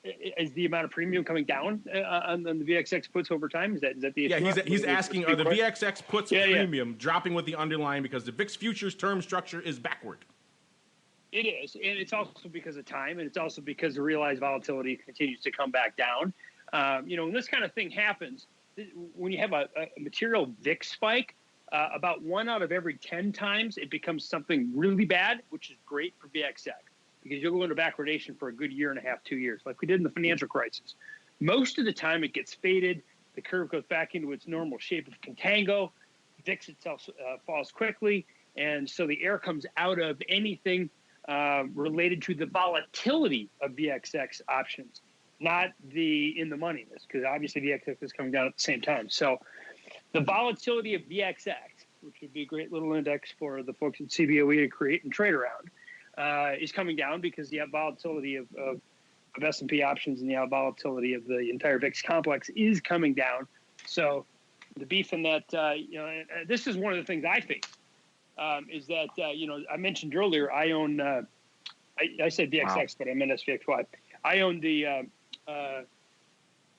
is the amount of premium coming down on the VXX puts over time? Is that the issue? Yeah, he's asking, are the VXX puts premium dropping with the underlying because the VIX Futures term structure is backward? It is, and it's also because of time, and it's also because the realized volatility continues to come back down. When this kind of thing happens, when you have a material VIX spike, about 1 out of every 10 times it becomes something really bad, which is great for VXX because you'll go into backwardation for a good year and a half, 2 years, like we did in the financial crisis. Most of the time it gets faded. The curve goes back into its normal shape of contango. VIX itself falls quickly. And so the air comes out of anything related to the volatility of VXX options, not the in the moneyness, because obviously VXX is coming down at the same time. So the volatility of VXX, which would be a great little index for the folks at CBOE to create and trade around, is coming down because the volatility of S&P options and the volatility of the entire VIX complex is coming down. So the beef in that, this is one of the things I face, is that, I mentioned earlier, I own, I said VXX, but I meant SVXY. I own the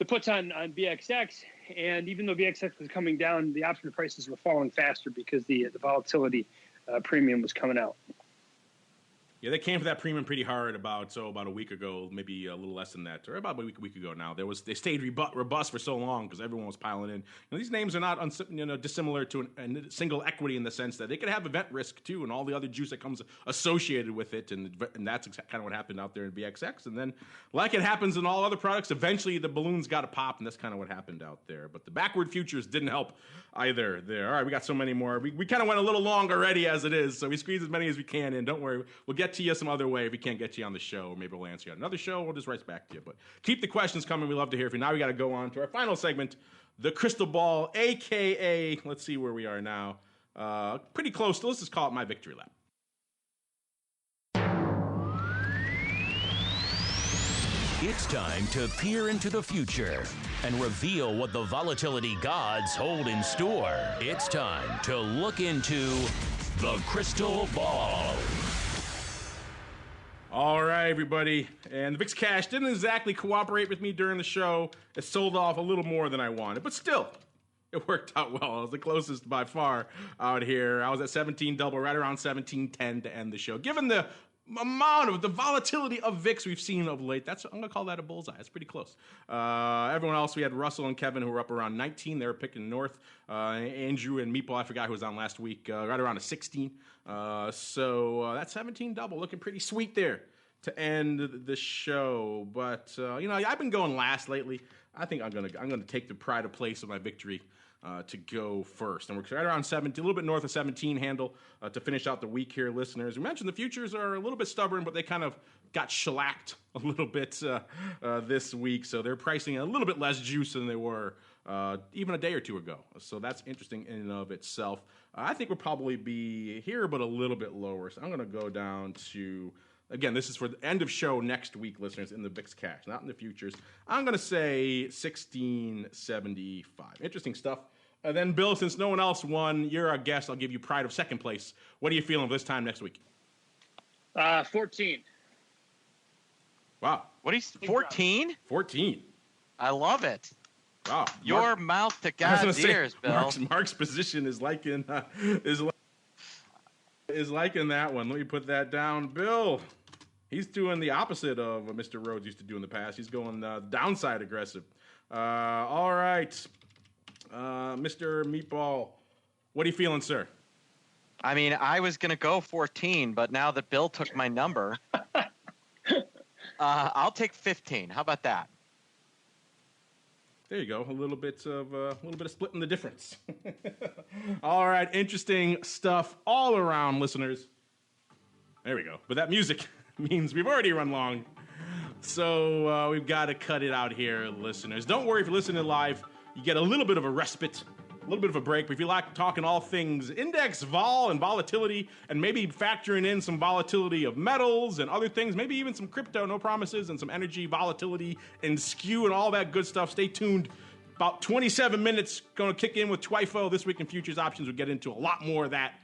puts on VXX. And even though VXX was coming down, the option prices were falling faster because the volatility premium was coming out. Yeah, they came for that premium pretty hard about a week ago, maybe a little less than that, or about a week ago now. They stayed robust for so long because everyone was piling in. These names are not dissimilar to a single equity in the sense that they could have event risk too, and all the other juice that comes associated with it, and that's kind of what happened out there in VXX. And then, like it happens in all other products, eventually the balloons got to pop, and that's kind of what happened out there. But the backward futures didn't help either. There. All right, we got so many more. We kind of went a little long already as it is, so we squeeze as many as we can in. Don't worry, we'll get to you some other way if we can't get you on the show, or maybe we'll answer you on another show. We'll just write back to you. But keep the questions coming. We love to hear from you. Now we got to go on to our final segment, the crystal ball, aka let's see where we are now. Pretty close to, let's just call it my victory lap. It's time to peer into the future and reveal what the volatility gods hold in store. It's time to look into the crystal ball. All right, everybody. And the VIX Cash didn't exactly cooperate with me during the show. It sold off a little more than I wanted, but still, it worked out well. I was the closest by far out here. I was at 17 double, right around 17.10 to end the show. Given the amount of the volatility of VIX we've seen of late, I'm going to call that a bullseye. It's pretty close. Everyone else, we had Russell and Kevin who were up around 19. They were picking north. Andrew and Meatball, I forgot who was on last week, right around a 16. So that 17 double looking pretty sweet there to end the show. But I've been going last lately. I think I'm gonna take the pride of place of my victory to go first. And we're right around 17, a little bit north of 17 handle to finish out the week here, listeners. We mentioned the futures are a little bit stubborn, but they kind of got shellacked a little bit this week. So they're pricing a little bit less juice than they were even a day or two ago. So that's interesting in and of itself. I think we'll probably be here, but a little bit lower. So I'm going to go down to, again, this is for the end of show next week, listeners, in the VIX Cash, not in the futures. I'm going to say 16.75. Interesting stuff. And then, Bill, since no one else won, you're our guest. I'll give you pride of second place. What are you feeling this time next week? 14. Wow. What is 14? 14. I love it. Wow. Your mouth to God's ears, Bill. Mark's position is liking that one. Let me put that down. Bill, he's doing the opposite of what Mr. Rhodes used to do in the past. He's going downside aggressive. All right. Mr. Meatball, what are you feeling, sir? I mean, I was going to go 14, but now that Bill took my number, I'll take 15. How about that? There you go. A little bit of splitting the difference. All right, interesting stuff all around, listeners. There we go. But that music means we've already run long, so we've got to cut it out here, listeners. Don't worry if you're listening live. You get a little bit of a respite, a little bit of a break. But if you like talking all things index, vol, and volatility, and maybe factoring in some volatility of metals and other things, maybe even some crypto, no promises, and some energy volatility and skew and all that good stuff, stay tuned. About 27 minutes, going to kick in with Twifo. This Week in Futures Options. We'll get into a lot more of that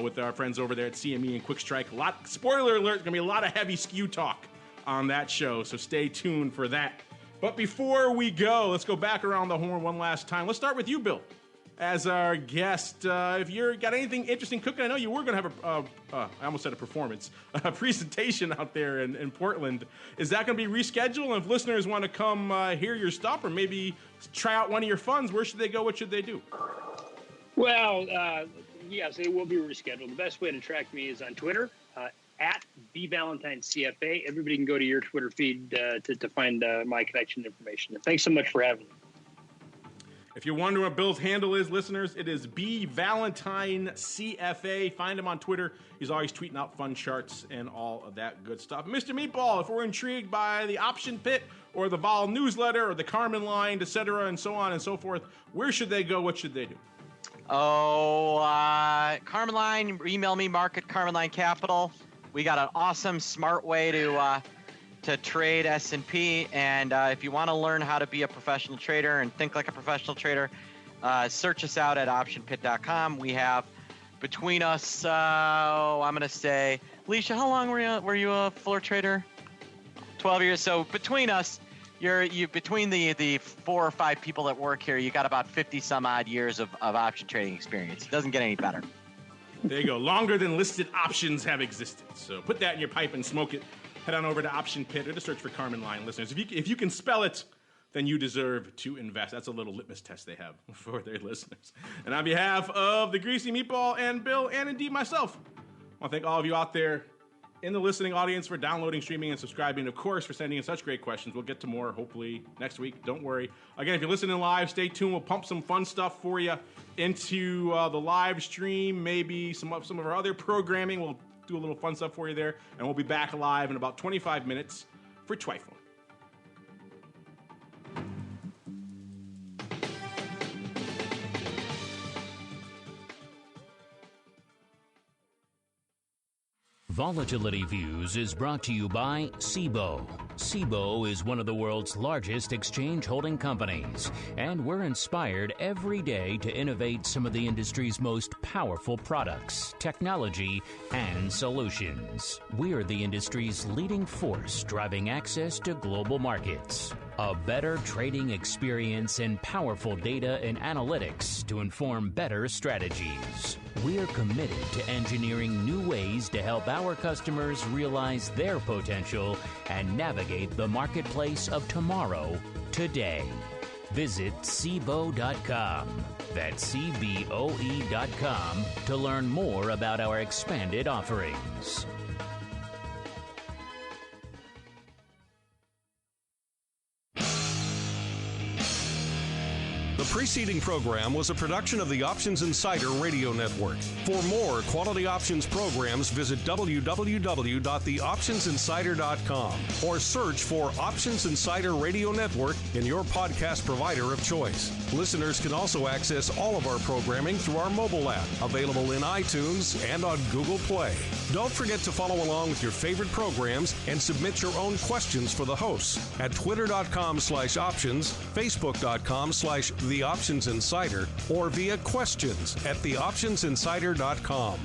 with our friends over there at CME and Quick Strike. Spoiler alert, there's going to be a lot of heavy skew talk on that show, so stay tuned for that. But before we go, let's go back around the horn one last time. Let's start with you, Bill, as our guest. If you've got anything interesting cooking, I know you were going to have I almost said a performance, a presentation out there in Portland. Is that going to be rescheduled? And if listeners want to come hear your stuff or maybe try out one of your funds, where should they go? What should they do? Well, yes, it will be rescheduled. The best way to track me is on Twitter, at bvalentineCFA. Everybody can go to your Twitter feed to find my connection information. And thanks so much for having me. If you're wondering what Bill's handle is, listeners, it is bvalentineCFA. Find him on Twitter. He's always tweeting out fun charts and all of that good stuff. Mr. Meatball, if we're intrigued by the Option Pit or the Vol newsletter or the Carmen line, etc., and so on and so forth, where should they go? What should they do? Carmen line, email me, Mark at Carmen Line Capital. We got an awesome, smart way to trade S&P, and if you want to learn how to be a professional trader and think like a professional trader, search us out at optionpit.com. We have between us, I'm going to say, Alicia, how long were you a floor trader? 12 years. So between us, between the 4 or 5 people that work here, you got about 50 some odd years of option trading experience. It doesn't get any better. There you go. Longer than listed options have existed. So put that in your pipe and smoke it. Head on over to Option Pit or to search for Carmen Line, listeners. If you can spell it, then you deserve to invest. That's a little litmus test they have for their listeners. And on behalf of the Greasy Meatball and Bill, and indeed myself, I want to thank all of you out there in the listening audience for downloading, streaming, and subscribing. Of course, for sending in such great questions. We'll get to more, hopefully, next week. Don't worry. Again, if you're listening live, stay tuned. We'll pump some fun stuff for you into the live stream, maybe some of our other programming. We'll do a little fun stuff for you there. And we'll be back live in about 25 minutes for Twyphone. Volatility Views is brought to you by Cboe. Cboe is one of the world's largest exchange holding companies, and we're inspired every day to innovate some of the industry's most powerful products, technology, and solutions. We are the industry's leading force driving access to global markets. A better trading experience and powerful data and analytics to inform better strategies. We're committed to engineering new ways to help our customers realize their potential and navigate the marketplace of tomorrow, today. Visit Cboe.com. That's CBOE.com to learn more about our expanded offerings. The preceding program was a production of the Options Insider Radio Network. For more quality options programs, visit www.theoptionsinsider.com or search for Options Insider Radio Network in your podcast provider of choice. Listeners can also access all of our programming through our mobile app, available in iTunes and on Google Play. Don't forget to follow along with your favorite programs and submit your own questions for the hosts at twitter.com/options, facebook.com/theoptionsinsider, or via questions at theoptionsinsider.com.